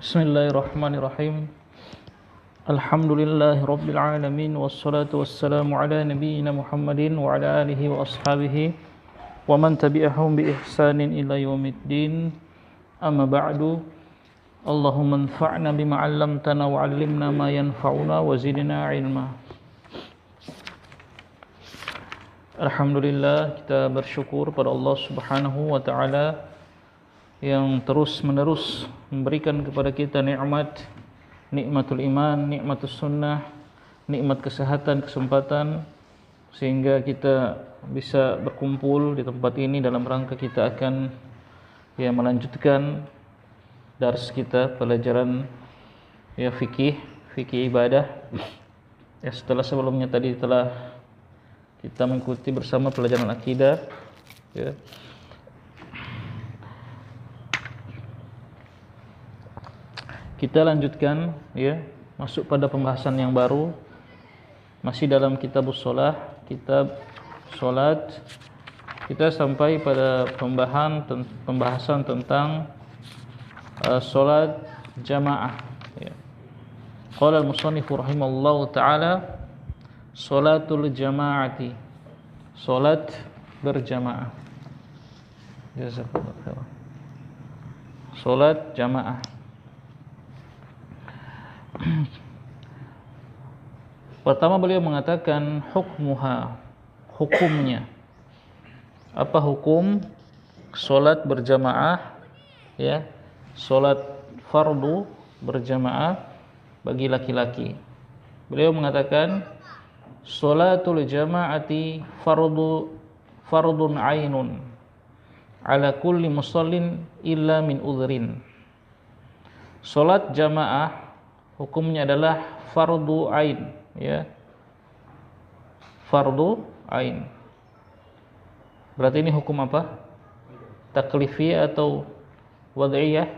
Bismillahirrahmanirrahim. Alhamdulillahi rabbil alamin wassalatu wassalamu ala nabiyyina Muhammadin wa ala alihi wa ashabihi wa man tabi'ahum bi ihsanin ila yaumiddin. Amma ba'du. Allahumma anfa'na bima 'allamtana wa 'allimna ma yanfa'una wa zidna 'ilma. Alhamdulillah, kita bersyukur pada Allah Subhanahu wa taala yang terus-menerus memberikan kepada kita nikmatul iman, nikmatul sunnah, nikmat kesehatan, kesempatan, sehingga kita bisa berkumpul di tempat ini dalam rangka kita akan melanjutkan dars kita, pelajaran fikih ibadah. Setelah sebelumnya tadi telah kita mengikuti bersama pelajaran akidah, Kita lanjutkan masuk pada pembahasan yang baru, masih dalam kitab salat. Kita sampai pada pembahasan tentang salat jamaah. Qala al-musannif rahimallahu taala, salatul jamaati, salat berjamaah. Jazakallahu khairan. Salat jamaah. Pertama beliau mengatakan hukumnya. Apa hukum salat berjamaah? Salat fardu berjamaah bagi laki-laki. Beliau mengatakan salatul jamaati fardun ainun ala kulli musallin illa min udhrin. Salat jamaah hukumnya adalah fardu ain, fardu ain. Berarti ini hukum apa? Taklifiyah atau wad'iyah?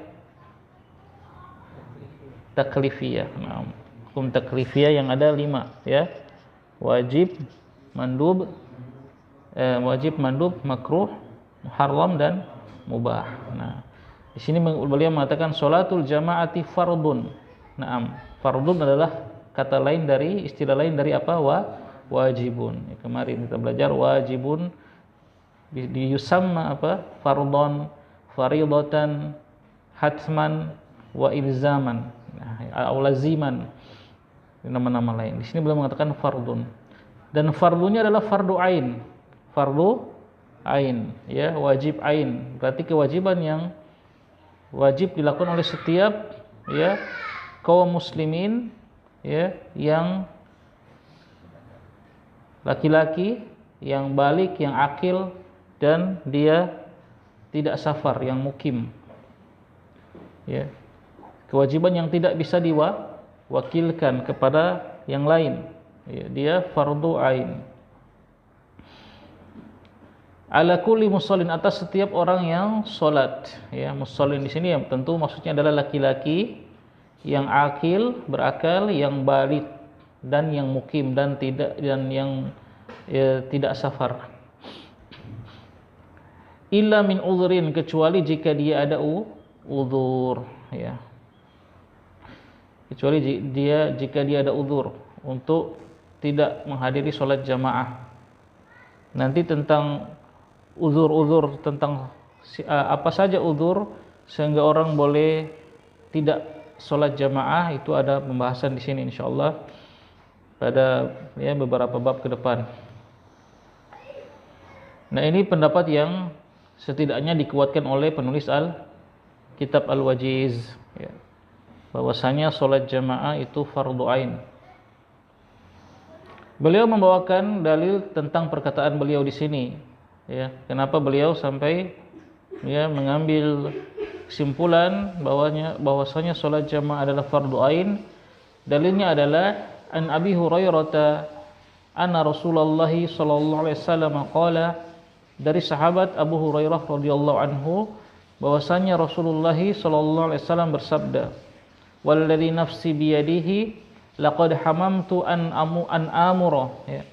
Taklifiyah. Nah, hukum taklifiyah yang ada 5, Wajib, mandub, makruh, muharram dan mubah. Nah, di sini beliau mengatakan salatul jamaati fardun. Naam, fardun adalah kata lain dari, istilah lain dari apa? Wajibun. Kemarin kita belajar wajibun yusamma apa? Fardhon, faridatan, hatman, wa ilzaman, atau laziman. Nama-nama lain. Di sini beliau mengatakan fardun. Dan fardunya adalah fardu ain. Fardu ain, wajib ain. Berarti kewajiban yang wajib dilakukan oleh setiap kaum muslimin, yang laki-laki, yang balik, yang akil, dan dia tidak safar, yang mukim. Kewajiban yang tidak bisa diwakilkan kepada yang lain. Dia fardu ain. Ala kulli musallin, atas setiap orang yang salat. Musallin di sini tentu maksudnya adalah laki-laki yang akil, berakal, yang balik, dan yang mukim, dan yang tidak safar. Illa min udhrin, kecuali jika dia ada udhur, kecuali jika dia ada udhur untuk tidak menghadiri sholat jamaah. Nanti tentang udhur tentang apa saja udhur sehingga orang boleh tidak sholat jamaah, itu ada pembahasan di sini insyaallah pada beberapa bab ke depan. Nah, ini pendapat yang setidaknya dikuatkan oleh penulis kitab Al-Wajiz, bahwasanya sholat jamaah itu fardu ain. Beliau membawakan dalil tentang perkataan beliau di sini, kenapa beliau sampai mengambil kesimpulan bahwasanya salat jamaah adalah fardu ain. Dalilnya adalah an Abi Hurairah anna Rasulullah sallallahu alaihi wasallam qala, dari sahabat Abu Hurairah radhiyallahu anhu bahwasanya Rasulullah sallallahu alaihi wasallam bersabda, walladzi nafsi biyadihi laqad hamamtu an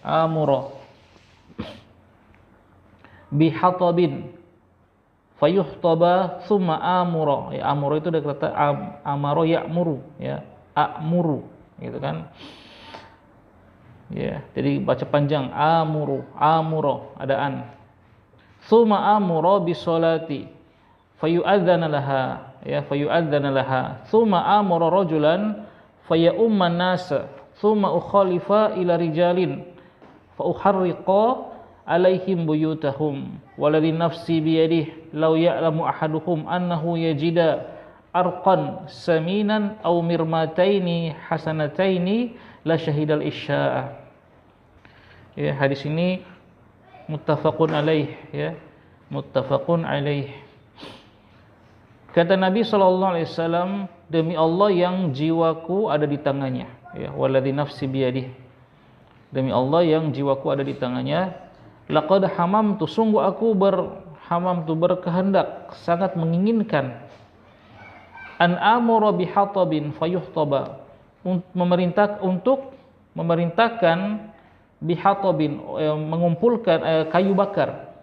amura bihatabin fayuhtaba thumma amura. Ya, amura itu dari kata amaro ya'muru, ya, a'muru, gitu kan. Ya, jadi baca panjang amuru, amuro, ada an. Thumma amura bisolati fayu'adzana laha, ya, fayu'adzana laha. Thumma amara rajulan faya'umman nasa thumma ukhalifa ila rijalin fa uharriqa alaihim buyutahum waladhi nafsi biyadih law ya'lamu ahaduhum annahu yajida arqan saminan aw mirmataini hasanataini la syahidal isya'a. Ya, hadis ini muttafaqun alaih, ya, muttafaqun alaih. Kata Nabi SAW, demi Allah yang jiwaku ada di tangannya, ya, waladhi nafsi biyadih, demi Allah yang jiwaku ada di tangannya, laqad hamamtu, sungguh aku berkehendak, sangat menginginkan, an amura bihatabin fayuhtaba, untuk memerintahkan bihatabin, mengumpulkan kayu bakar.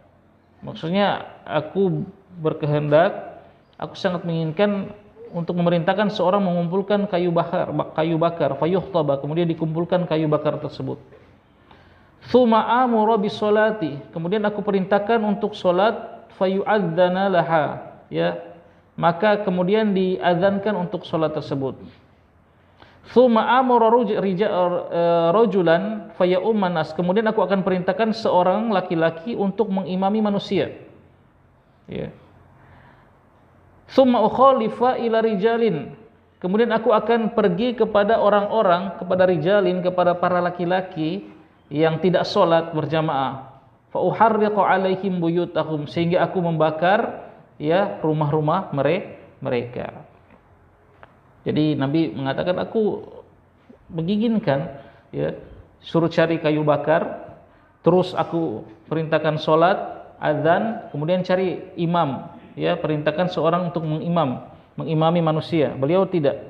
Maksudnya aku berkehendak, aku sangat menginginkan untuk memerintahkan seorang mengumpulkan kayu bakar fayuhtaba, kemudian dikumpulkan kayu bakar tersebut. Tsumma amura bisolati, kemudian aku perintahkan untuk solat, fayu'adzana laha, ya, maka kemudian diazankan untuk solat tersebut. Tsumma amara rajulan faya'umman nas, kemudian aku akan perintahkan seorang laki-laki untuk mengimami manusia, ya. Tsumma ukhalifa ila rijalin, kemudian aku akan pergi kepada orang-orang, kepada rijalin, kepada para laki-laki yang tidak sholat berjamaah, fa uharriqu alaihim buyutahum, sehingga aku membakar, ya, rumah-rumah mereka. Jadi Nabi mengatakan, aku menginginkan, ya, suruh cari kayu bakar, terus aku perintahkan sholat, azan, kemudian cari imam, ya, perintahkan seorang untuk mengimami manusia. Beliau tidak,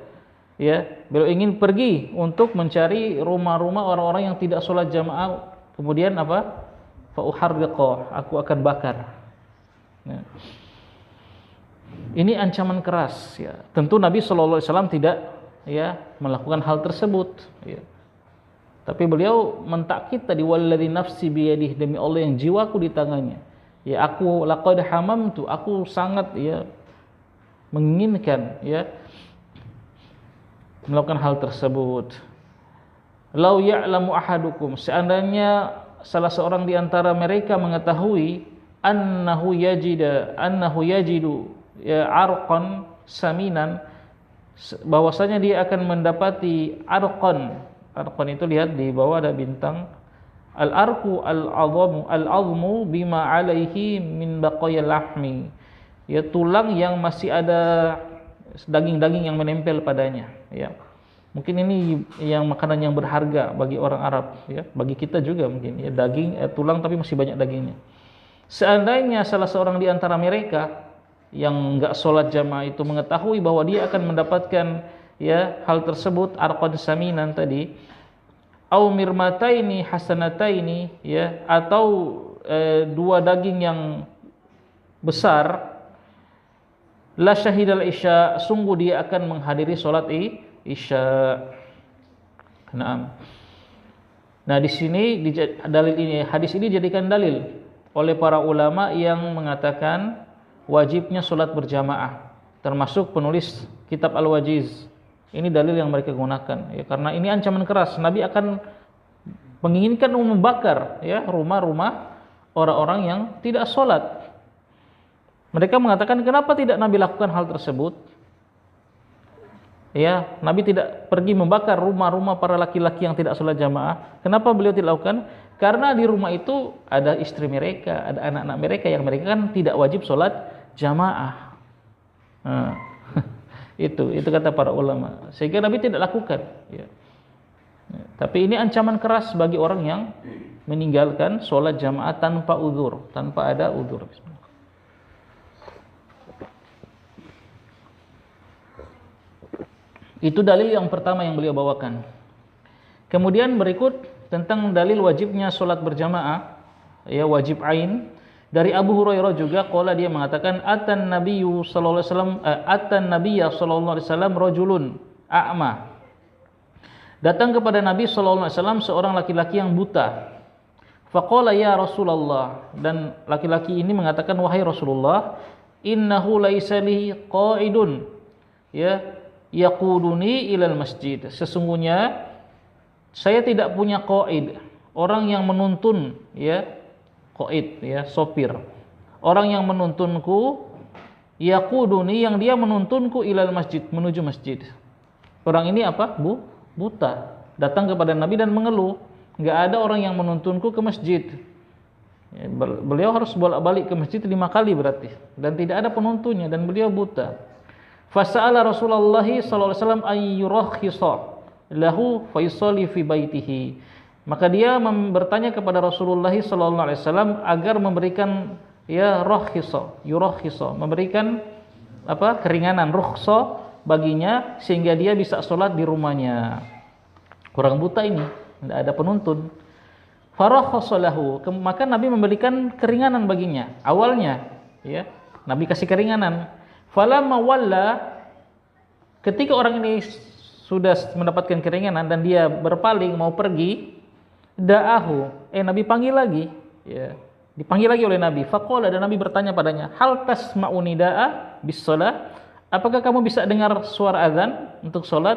ya, beliau ingin pergi untuk mencari rumah-rumah orang-orang yang tidak sholat jamaah, kemudian apa? Fa uharriqu, aku akan bakar. Ya. Ini ancaman keras, ya. Tentu Nabi SAW tidak, ya, melakukan hal tersebut, ya. Tapi beliau mentakkid tadi, walladzi nafsi biyadih, demi Allah yang jiwaku di tangannya. Ya, aku laqad hamamtu, aku sangat, ya, menginginkan, ya, melakukan hal tersebut. Lau ya'lamu ahadukum, seandainya salah seorang di antara mereka mengetahui annahu yajidu ya arqan saminan, bahwasanya dia akan mendapati arqan itu, lihat di bawah ada bintang, al-arqu al-azmu bima alaihi min baqayal lahmi, ya, tulang yang masih ada daging-daging yang menempel padanya, ya. Mungkin ini yang makanan yang berharga bagi orang Arab, ya, bagi kita juga mungkin, ya, daging, tulang tapi masih banyak dagingnya. Seandainya salah seorang di antara mereka yang enggak sholat jamaah itu mengetahui bahwa dia akan mendapatkan, ya, hal tersebut, arqad saminan tadi, au mirmataini hasanataini, ya, atau dua daging yang besar, la syahidal isya, sungguh dia akan menghadiri sholat isya. Nah, di sini dalil ini, hadis ini dijadikan dalil oleh para ulama yang mengatakan wajibnya sholat berjamaah, termasuk penulis kitab Al-Wajiz. Ini dalil yang mereka gunakan, ya, karena ini ancaman keras. Nabi akan menginginkan membakar, ya, rumah-rumah orang-orang yang tidak sholat. Mereka mengatakan, kenapa tidak Nabi lakukan hal tersebut? Ya, Nabi tidak pergi membakar rumah-rumah para laki-laki yang tidak sholat jamaah. Kenapa beliau tidak lakukan? Karena di rumah itu ada istri mereka, ada anak-anak mereka yang mereka kan tidak wajib sholat jamaah. Nah, itu kata para ulama. Sehingga Nabi tidak lakukan, ya. Tapi ini ancaman keras bagi orang yang meninggalkan sholat jamaah tanpa uzur, tanpa ada uzur. Itu dalil yang pertama yang beliau bawakan. Kemudian berikut tentang dalil wajibnya sholat berjamaah, ya, wajib ain. Dari Abu Hurairah juga qala dia mengatakan atan nabiyyu sallallahu alaihi wasallam atan nabiyya sallallahu alaihi wasallam rajulun a'ma. Datang kepada Nabi sallallahu alaihi wasallam seorang laki-laki yang buta. Faqala ya Rasulullah, dan laki-laki ini mengatakan wahai Rasulullah, innahu laisa li qa'idun ya yaquduni ilal masjid. Sesungguhnya saya tidak punya qaid, orang yang menuntun ya, qaid ya, sopir. Orang yang menuntunku, yaquduni, yang dia menuntunku ilal masjid, menuju masjid. Orang ini apa? Buta. Datang kepada Nabi dan mengeluh, enggak ada orang yang menuntunku ke masjid. Ya, beliau harus bolak-balik ke masjid 5 kali berarti, dan tidak ada penuntunnya, dan beliau buta. Fasa'ala Rasulullah sallallahu alaihi wasallam ayyurakhisa lahu fayusalli fi baitihi. Maka dia bertanya kepada Rasulullah sallallahu alaihi wasallam agar memberikan ya yurakhisa, memberikan apa? Keringanan, rukhsah baginya sehingga dia bisa sholat di rumahnya. Orang buta ini, tidak ada penuntun. Farakhasalahu, maka Nabi memberikan keringanan baginya. Awalnya, ya, Nabi kasih keringanan. Falamma walla, ketika orang ini sudah mendapatkan keringanan dan dia berpaling mau pergi, da'ahu, Nabi panggil lagi, ya. Dipanggil lagi oleh Nabi. Faqala, dan Nabi bertanya padanya, hal tasma'u nida'a bis shalah? Apakah kamu bisa dengar suara azan untuk salat?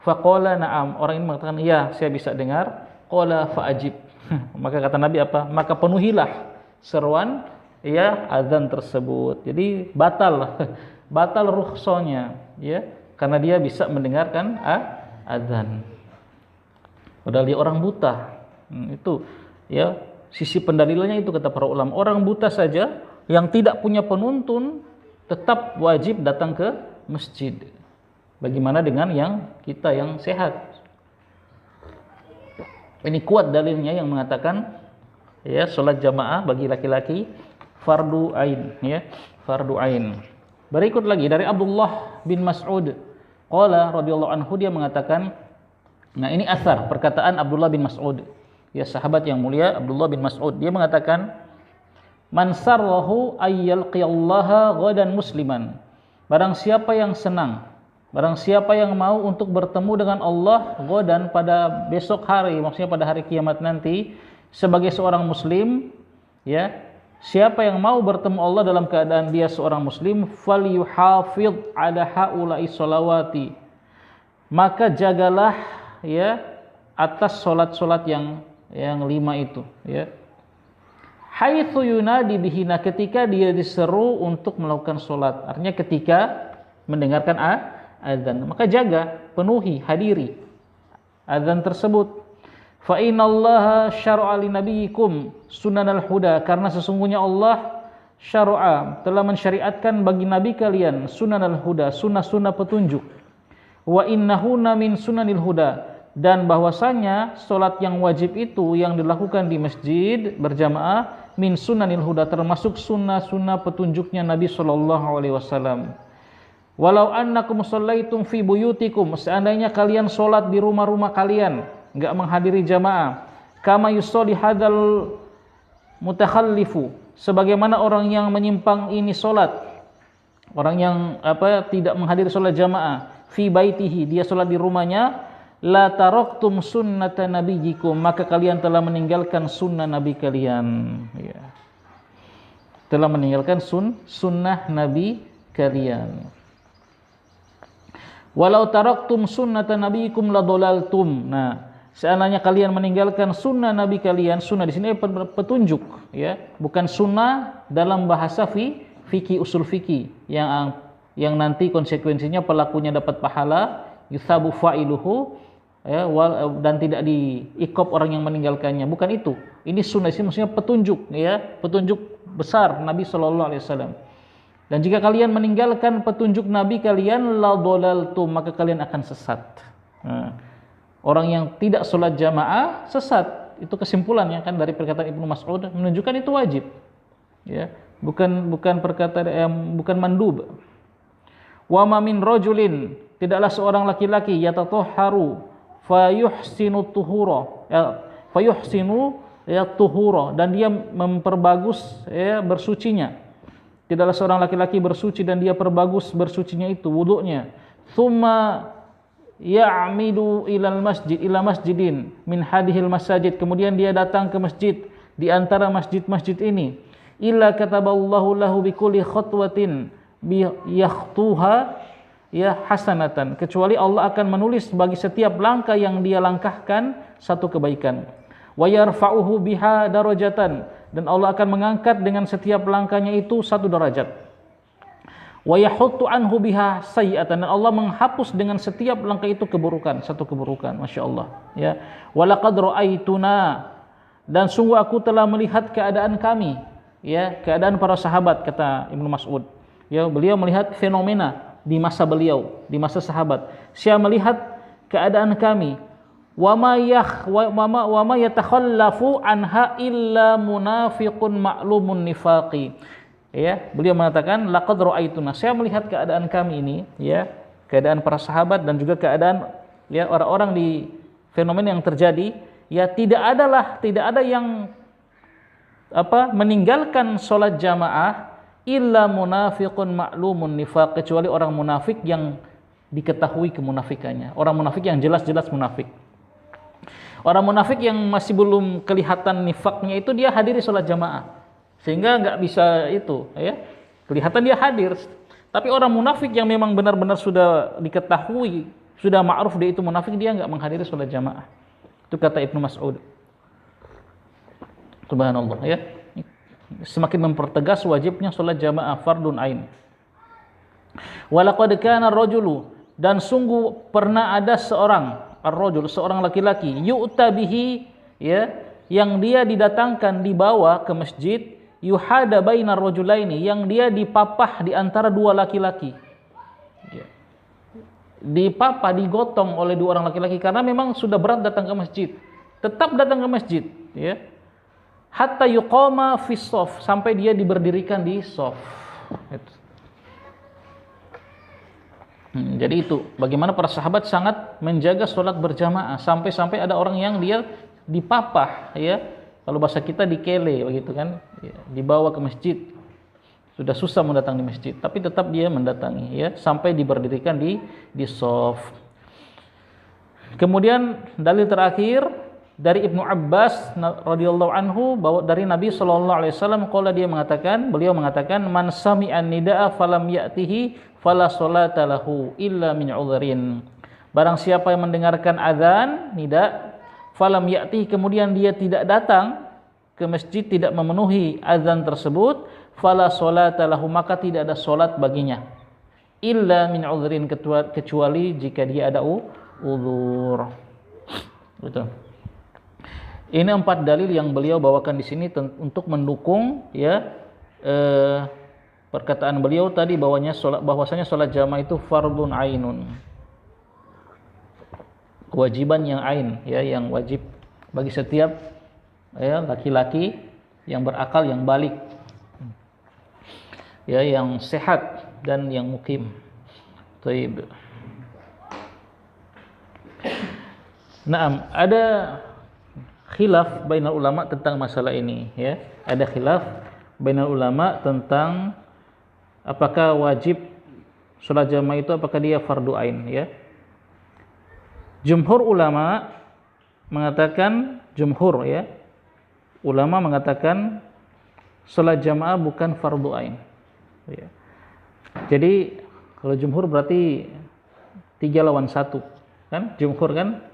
Faqala na'am. Orang ini mengatakan, ya, saya bisa dengar. Qala fa'ajib. Maka kata Nabi apa? Maka penuhilah seruan ya azan tersebut. Jadi batal rukhsahnya, ya, karena dia bisa mendengarkan azan. Padahal dia orang buta. Itu ya, sisi pendalilannya itu kata para ulama. Orang buta saja yang tidak punya penuntun tetap wajib datang ke masjid. Bagaimana dengan yang kita yang sehat? Ini kuat dalilnya yang mengatakan ya salat jamaah bagi laki-laki fardu ain, ya, fardu ain. Berikut lagi dari Abdullah bin Mas'ud qala radhiyallahu anhu, dia mengatakan, nah ini asar perkataan Abdullah bin Mas'ud, ya, sahabat yang mulia Abdullah bin Mas'ud. Dia mengatakan, man sarrahu ayyalqiyallaha ghadan musliman. Barang siapa yang senang, barang siapa yang mau untuk bertemu dengan Allah ghadan, pada besok hari, maksudnya pada hari kiamat nanti, sebagai seorang muslim, ya, siapa yang mau bertemu Allah dalam keadaan dia seorang muslim, falyuhafidh ala haula'i sholawati, maka jagalah ya atas salat-salat yang 5 itu, ya. Haitsu yunadi bihina, ketika dia diseru untuk melakukan salat, artinya ketika mendengarkan azan, maka jaga, penuhi, hadiri azan tersebut. Fa innallaha syara'a li nabiyyikum sunanal huda, karena sesungguhnya Allah syara'a, telah mensyariatkan bagi nabi kalian sunanal huda, sunnah-sunnah petunjuk. Wa innahuna min sunanil huda, dan bahwasanya salat yang wajib itu yang dilakukan di masjid berjamaah min sunanil huda, termasuk sunnah-sunnah petunjuknya Nabi sallallahu alaihi wasallam. Walau annakum shallaitum fi buyutikum, seandainya kalian salat di rumah-rumah kalian, enggak menghadiri jamaah, kama yusolli hadzal mutakhallifu, sebagaimana orang yang menyimpang ini salat, orang yang tidak menghadiri salat jamaah, fi baitihi, dia salat di rumahnya, la taraktum sunnata nabiyyikum, maka kalian telah meninggalkan sunnah nabi kalian, ya. Telah meninggalkan sunnah nabi kalian. Walau taraktum sunnata nabiyyikum la dhalaltum. Nah, seandainya kalian meninggalkan sunnah nabi kalian, sunnah di sini petunjuk, ya, bukan sunnah dalam bahasa fikih, usul fikih yang nanti konsekuensinya pelakunya dapat pahala, yusabu fa'iluhu, ya, dan tidak diikop orang yang meninggalkannya, bukan itu. Ini sunnah, ini maksudnya petunjuk, ya, petunjuk besar Nabi sallallahu alaihi wasallam. Dan jika kalian meninggalkan petunjuk Nabi kalian, la dhalaltum, maka kalian akan sesat. Nah, orang yang tidak sholat jamaah sesat. Itu kesimpulannya kan dari perkataan Ibnu Mas'ud, menunjukkan itu wajib, ya, bukan perkataan, bukan mandub. Wa ma min rajulin, tidaklah seorang laki-laki yatatahharu fayuhsinu tuhura, fayuhsinu ya tuhura, dan dia memperbagus ya bersucinya. Tidaklah seorang laki-laki bersuci dan dia perbagus bersucinya itu wudunya. Tsumma ya'midu ila masjidin min hadhil masajid, kemudian dia datang ke masjid di antara masjid-masjid ini. Illa kataballahu lahu bikulli khatwatin bi yakhtuha ya hasanatan, kecuali Allah akan menulis bagi setiap langkah yang dia langkahkan satu kebaikan. Wa yarfa'uhu biha darajatan, dan Allah akan mengangkat dengan setiap langkahnya itu satu derajat. Wa yahuttu anhu biha sayyi'atan, dan Allah menghapus dengan setiap langkah itu keburukan, satu keburukan. Masya-Allah ya. Wa laqad ra'aituna, dan sungguh aku telah melihat keadaan kami, ya, keadaan para sahabat, kata Ibnu Mas'ud. Ya, beliau melihat fenomena di masa beliau, di masa sahabat. Saya melihat keadaan kami. Wa ma yatakhallafu anha illa munafiqun ma'lumun nifaqi. Ya, beliau mengatakan laqad ra'aituna, saya melihat keadaan kami ini, ya, keadaan para sahabat dan juga keadaan ya orang-orang di fenomena yang terjadi, ya, tidak ada yang meninggalkan sholat jamaah illa munafiqun ma'lumun nifaq, kecuali orang munafik yang diketahui kemunafikannya, orang munafik yang jelas-jelas munafik. Orang munafik yang masih belum kelihatan nifaknya itu dia hadiri sholat jamaah, sehingga nggak bisa itu, ya, kelihatan dia hadir. Tapi orang munafik yang memang benar-benar sudah diketahui, sudah ma'ruf dia itu munafik, dia nggak menghadiri sholat jamaah. Itu kata Ibnu Mas'ud. Subhanallah ya. Semakin mempertegas wajibnya sholat jamaah fardun ain. Walaqad kana ar-rajulu, dan sungguh pernah ada seorang ar-rajul, seorang laki-laki, yu'ta bihi, ya, yang dia didatangkan, dibawa ke masjid, yuhada bainar rajulaini, yang dia dipapah di antara dua laki-laki. Ya. Dipapah, digotong oleh dua orang laki-laki karena memang sudah berat datang ke masjid. Tetap datang ke masjid, ya. Hatta yuqama fi shaf, sampai dia diberdirikan di shaf. Jadi itu bagaimana para sahabat sangat menjaga sholat berjamaah, sampai-sampai ada orang yang dia dipapah, ya, kalau bahasa kita dikele begitu kan, ya, dibawa ke masjid, sudah susah mendatangi masjid, tapi tetap dia mendatangi, ya, sampai diberdirikan di shaf. Kemudian dalil terakhir dari Ibnu Abbas radhiyallahu anhu, bahwa dari Nabi sallallahu alaihi wasallam beliau mengatakan man sami'an nidaa falam ya'tihi fala sholata lahu illa min udhrin. Barang siapa yang mendengarkan azan nida falam ya'tihi, kemudian dia tidak datang ke masjid, tidak memenuhi azan tersebut, fala sholata lahu, maka tidak ada salat baginya, illa min udhrin, kecuali jika dia ada uzur. Betul. Ini 4 dalil yang beliau bawakan di sini untuk mendukung, ya, perkataan beliau tadi bahwasanya sholat jamaah itu fardun ainun, kewajiban yang ain, ya, yang wajib bagi setiap, ya, laki-laki yang berakal, yang balik, ya, yang sehat dan yang mukim. Taib. Naam, ada khilaf bainal ulama tentang masalah ini, ya. Ada khilaf bainal ulama tentang apakah wajib sholat jamaah itu, apakah dia fardu ain, ya. Jumhur ulama mengatakan, ulama mengatakan sholat jamaah bukan fardu ain, ya. Jadi kalau jumhur berarti 3 lawan 1 kan, jumhur kan.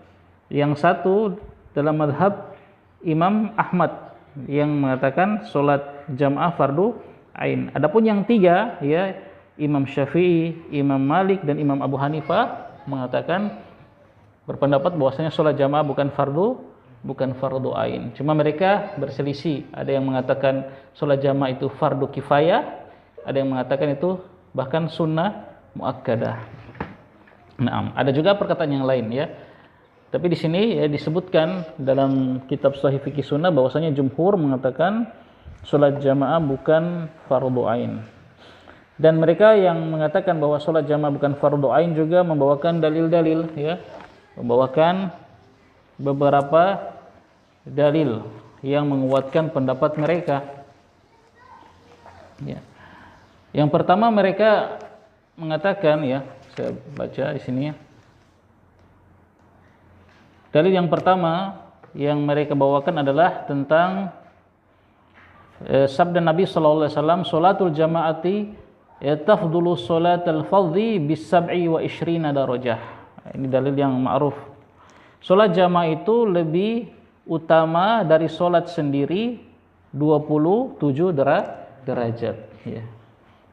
Yang satu dalam madhab Imam Ahmad yang mengatakan sholat jamaah fardu ain. Adapun yang 3, ya, Imam Syafi'i, Imam Malik dan Imam Abu Hanifah mengatakan, berpendapat bahwasanya sholat jamaah bukan fardu ain. Cuma mereka berselisih. Ada yang mengatakan sholat jamaah itu fardu kifayah, ada yang mengatakan itu bahkan sunnah muakkadah. Nah, ada juga perkataan yang lain, ya. Tapi di sini, ya, disebutkan dalam kitab Sahih Fikih Sunnah bahwasanya jumhur mengatakan sholat jamaah bukan fardu ain. Dan mereka yang mengatakan bahwa sholat jamaah bukan fardu ain juga membawakan dalil-dalil, ya, membawakan beberapa dalil, yang menguatkan pendapat mereka. Ya. Yang pertama mereka mengatakan, ya, saya baca di sini ya. Dalil yang pertama yang mereka bawakan adalah tentang sabda Nabi sallallahu alaihi wasallam, salatul jamaati tafdulu salatal fardhi bis-sab'i wa 20 darajah. Ini dalil yang ma'ruf. Salat jamaah itu lebih utama dari salat sendiri 27 derajat, ya.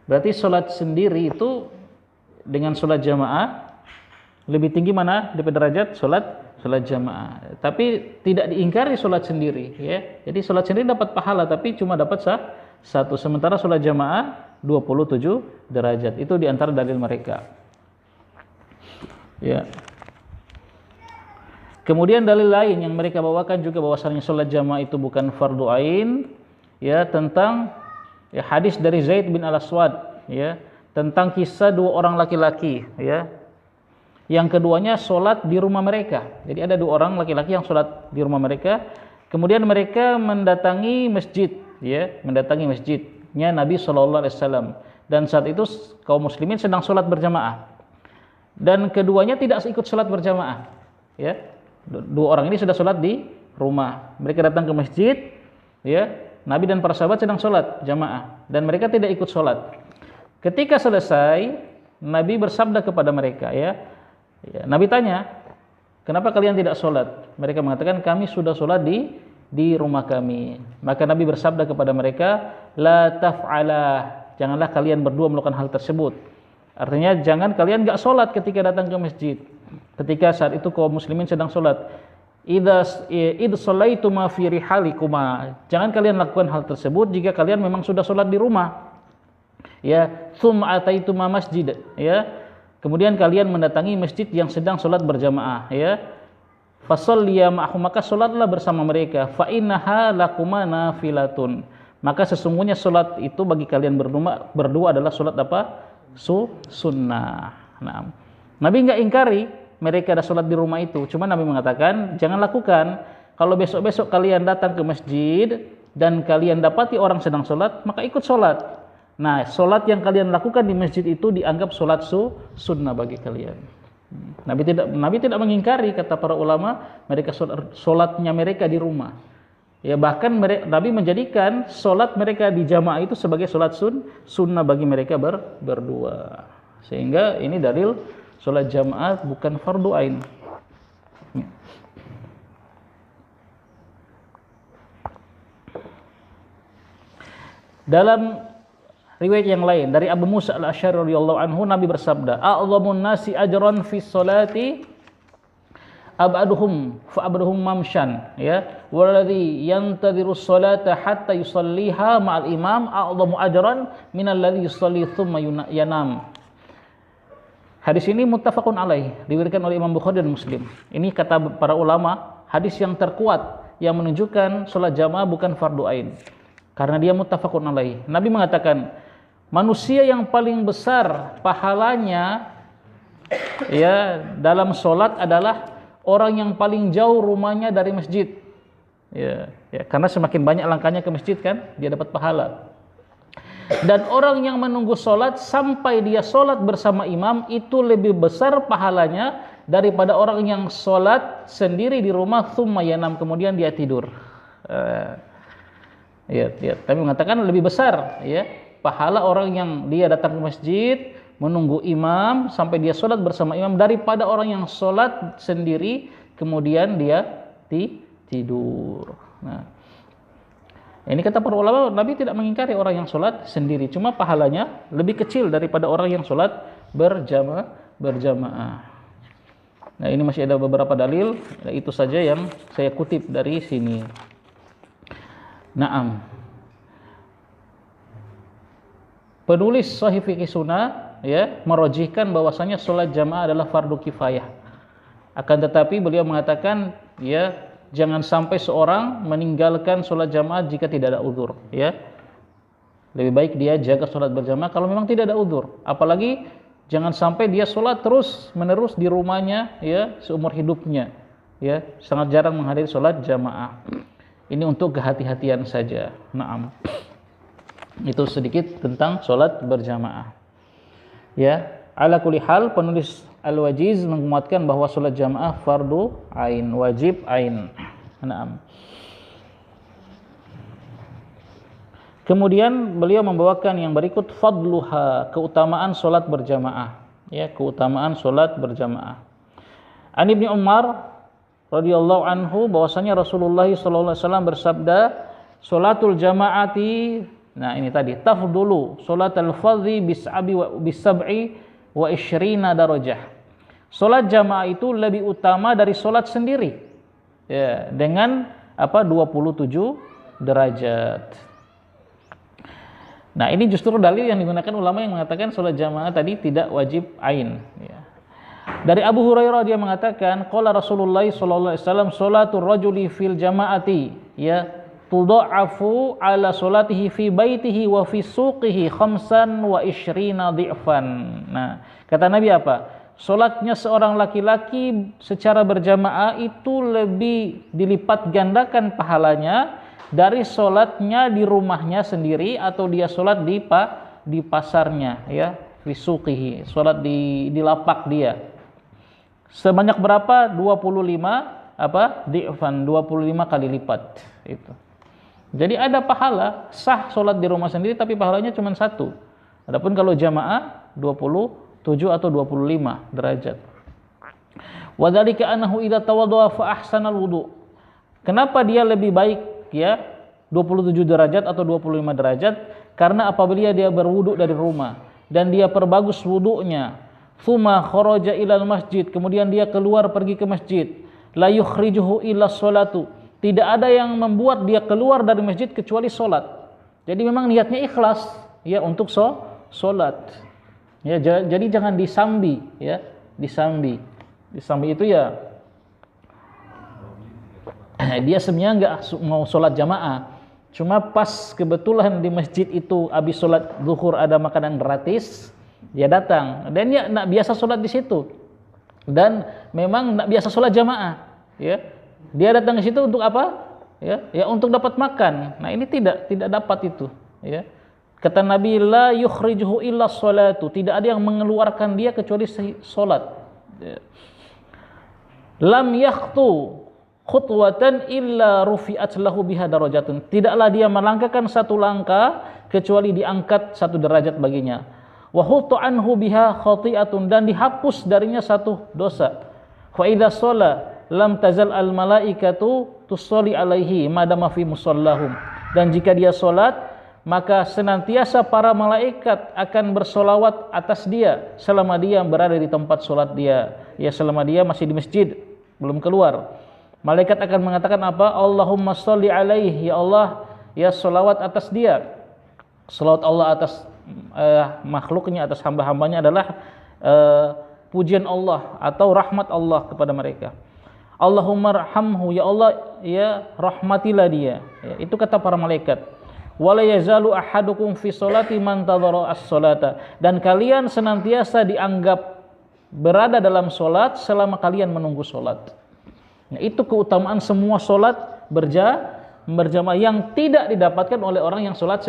Berarti salat sendiri itu dengan salat jamaah lebih tinggi mana daripada derajat salat jamaah. Tapi tidak diingkari salat sendiri, ya. Jadi salat sendiri dapat pahala tapi cuma dapat satu, sementara salat jamaah 27 derajat. Itu di antara dalil mereka. Ya. Kemudian dalil lain yang mereka bawakan juga bahwasanya salat jamaah itu bukan fardu ain, ya, tentang ya hadis dari Zaid bin Al-Aswad, ya, tentang kisah dua orang laki-laki, ya. Yang keduanya salat di rumah mereka. Jadi ada dua orang laki-laki yang salat di rumah mereka, kemudian mereka mendatangi masjid, ya, mendatangi masjidnya Nabi sallallahu alaihi wasallam, dan saat itu kaum muslimin sedang salat berjamaah. Dan keduanya tidak ikut salat berjamaah, ya. Dua orang ini sudah salat di rumah. Mereka datang ke masjid, ya. Nabi dan para sahabat sedang salat jamaah dan mereka tidak ikut salat. Ketika selesai, Nabi bersabda kepada mereka, ya, Nabi tanya, kenapa kalian tidak salat? Mereka mengatakan, kami sudah salat di rumah kami. Maka Nabi bersabda kepada mereka, la taf'alah, janganlah kalian berdua melakukan hal tersebut. Artinya jangan kalian enggak salat ketika datang ke masjid. Ketika saat itu kaum muslimin sedang salat. Id shalaituma fi rihalikuma. Jangan kalian lakukan hal tersebut jika kalian memang sudah salat di rumah. Ya, tsumma ataituma masjid, ya. Kemudian kalian mendatangi masjid yang sedang salat berjamaah, ya. Fasalliya ma'ahum, maka salatlah bersama mereka. Fa innaha lakuma nafilatun. Maka sesungguhnya salat itu bagi kalian berdua adalah salat apa? Sunnah. Nah, Nabi enggak ingkari mereka ada salat di rumah itu, cuma Nabi mengatakan jangan lakukan. Kalau besok-besok kalian datang ke masjid dan kalian dapati orang sedang salat, maka ikut salat. Nah, salat yang kalian lakukan di masjid itu dianggap salat sunnah bagi kalian. Nabi tidak mengingkari, kata para ulama, mereka salatnya mereka di rumah. Ya, bahkan Nabi menjadikan salat mereka di jamaah itu sebagai salat sunnah bagi mereka berdua. Sehingga ini dalil salat jamaah bukan fardu ain. Dalam riwayat yang lain dari Abu Musa Al-Asy'ari radhiyallahu anhu, Nabi bersabda, a'dhamun nasi ajran fi sholati ab'aduhum fa ab'aduhum mamshan, ya, walladhi yantadhiru sholata hatta yusalliha ma'al imam a'dhamu ajran minal ladzi yusalli thumma yanam. Hadis ini muttafaqun alaih, diriwayatkan oleh Imam Bukhari dan Muslim. Ini kata para ulama, hadis yang terkuat yang menunjukkan salat jamaah bukan fardu ain karena dia muttafaqun alaih. Nabi mengatakan, manusia yang paling besar pahalanya, ya, dalam salat adalah orang yang paling jauh rumahnya dari masjid. Ya, karena semakin banyak langkahnya ke masjid kan, dia dapat pahala. Dan orang yang menunggu sholat sampai dia sholat bersama imam itu lebih besar pahalanya daripada orang yang sholat sendiri di rumah thumma yanam, kemudian dia tidur. Tapi mengatakan lebih besar, ya, pahala orang yang dia datang ke masjid menunggu imam sampai dia sholat bersama imam daripada orang yang sholat sendiri kemudian dia tidur. Nah, ini kata para ulama, Nabi tidak mengingkari orang yang sholat sendiri, cuma pahalanya lebih kecil daripada orang yang sholat berjamaah. Nah, ini masih ada beberapa dalil, itu saja yang saya kutip dari sini. Naam. Penulis Sahih Fiqh Sunnah, ya, merojihkan bahwasanya sholat jamaah adalah fardu kifayah. Akan tetapi beliau mengatakan, ya, jangan sampai seorang meninggalkan sholat jamaah jika tidak ada uzur, ya. Lebih baik dia jaga sholat berjamaah kalau memang tidak ada uzur. Apalagi jangan sampai dia sholat terus menerus di rumahnya, ya, seumur hidupnya, ya, sangat jarang menghadiri sholat jamaah. Ini untuk kehati-hatian saja. Naam. Itu sedikit tentang sholat berjamaah. Ya, ala kulli hal penulis Al-Wajiz menguatkan bahwa sholat jamaah fardu ain, wajib ain. Naam. Kemudian beliau membawakan yang berikut fadluha, keutamaan sholat berjamaah. Ya, keutamaan sholat berjamaah. An Ibnu Umar radhiyallahu anhu bahwasanya Rasulullah sallallahu alaihi wasallam bersabda, "Sholatul jamaati," nah ini tadi, "tafdulu sholatal fardhi bisab'i wa isyrina darajah." Salat jamaah itu lebih utama dari salat sendiri. Ya, dengan 27 derajat. Nah, ini justru dalil yang digunakan ulama yang mengatakan salat jamaah tadi tidak wajib ain, ya. Dari Abu Hurairah dia mengatakan, qala Rasulullah sallallahu alaihi wasallam, salatul rajuli fil jamaati ya tudha'afu ala salatihi fi baitihi wa fi suqihi 25 dhi'fan. Nah, kata Nabi apa? Salatnya seorang laki-laki secara berjamaah itu lebih dilipat gandakan pahalanya dari salatnya di rumahnya sendiri atau dia salat di pasarnya, ya, fi suqihi, salat di lapak dia. Sebanyak berapa? 25 dhi'fan, 25 kali lipat itu. Jadi ada pahala sah salat di rumah sendiri tapi pahalanya cuma 1. Adapun kalau jamaah 27 atau 25 derajat. Wa dzalika annahu idza tawaddaa fa ahsanal wudu. Kenapa dia lebih baik ya 27 derajat atau 25 derajat? Karena apabila dia berwudu dari rumah dan dia perbagus wudunya, thumma kharaja ilal masjid, kemudian dia keluar pergi ke masjid, la yukhrijuhu illa sholatu, tidak ada yang membuat dia keluar dari masjid kecuali solat. Jadi memang niatnya ikhlas ya untuk solat. Ya, jadi jangan disambi ya, disambi itu ya dia sebenarnya enggak mau solat jamaah, cuma pas kebetulan di masjid itu habis solat zuhur ada makanan gratis, dia datang dan dia nak biasa sholat di situ dan memang nak biasa sholat jamaah, ya. Dia datang ke situ untuk apa? Ya untuk dapat makan. Nah, ini tidak dapat itu, ya. Kata Nabi, la yukhrijuhu illa sholatu, tidak ada yang mengeluarkan dia kecuali sholat. Ya. Lam yakhtu khutwatan illa rufi'at lahu biha darajatun, tidaklah dia melangkahkan satu langkah kecuali diangkat 1 derajat baginya. Wa hutta anhu biha khati'atun, dan dihapus darinya 1 dosa. Fa idza shalla lam tazal al malaikatu tusalli alaihi madama fi musallahum, dan jika dia salat maka senantiasa para malaikat akan bersolawat atas dia selama dia berada di tempat salat dia, ya selama dia masih di masjid belum keluar. Malaikat akan mengatakan apa? Allahumma sholli alaihi, ya Allah, ya salawat atas dia. Salawat Allah atas makhluknya, atas hamba-hambanya adalah pujian Allah atau rahmat Allah kepada mereka. Allahumma rahamhu, ya Allah, ya rahmatilah dia, ya, itu kata para malaikat. Wala yazalu ahadukum fi sholati man tadhara as-sholata, dan kalian senantiasa dianggap berada dalam solat selama kalian menunggu solat. Nah, itu keutamaan semua solat berjamaah yang tidak didapatkan oleh orang yang sholat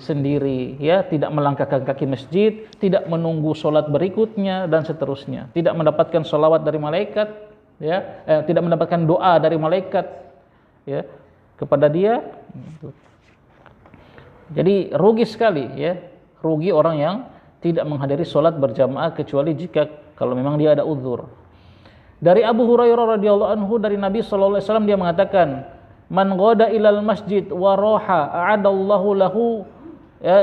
sendiri, ya, tidak melangkahkan kaki masjid, tidak menunggu sholat berikutnya dan seterusnya, tidak mendapatkan sholawat dari malaikat, ya, tidak mendapatkan doa dari malaikat, ya, kepada dia. Jadi rugi sekali, ya, rugi orang yang tidak menghadiri sholat berjamaah kecuali jika kalau memang dia ada uzur. Dari Abu Hurairah radhiyallahu anhu dari Nabi sallallahu alaihi wasallam dia mengatakan, man ghada ilal masjid wa roha a'adallahu lahu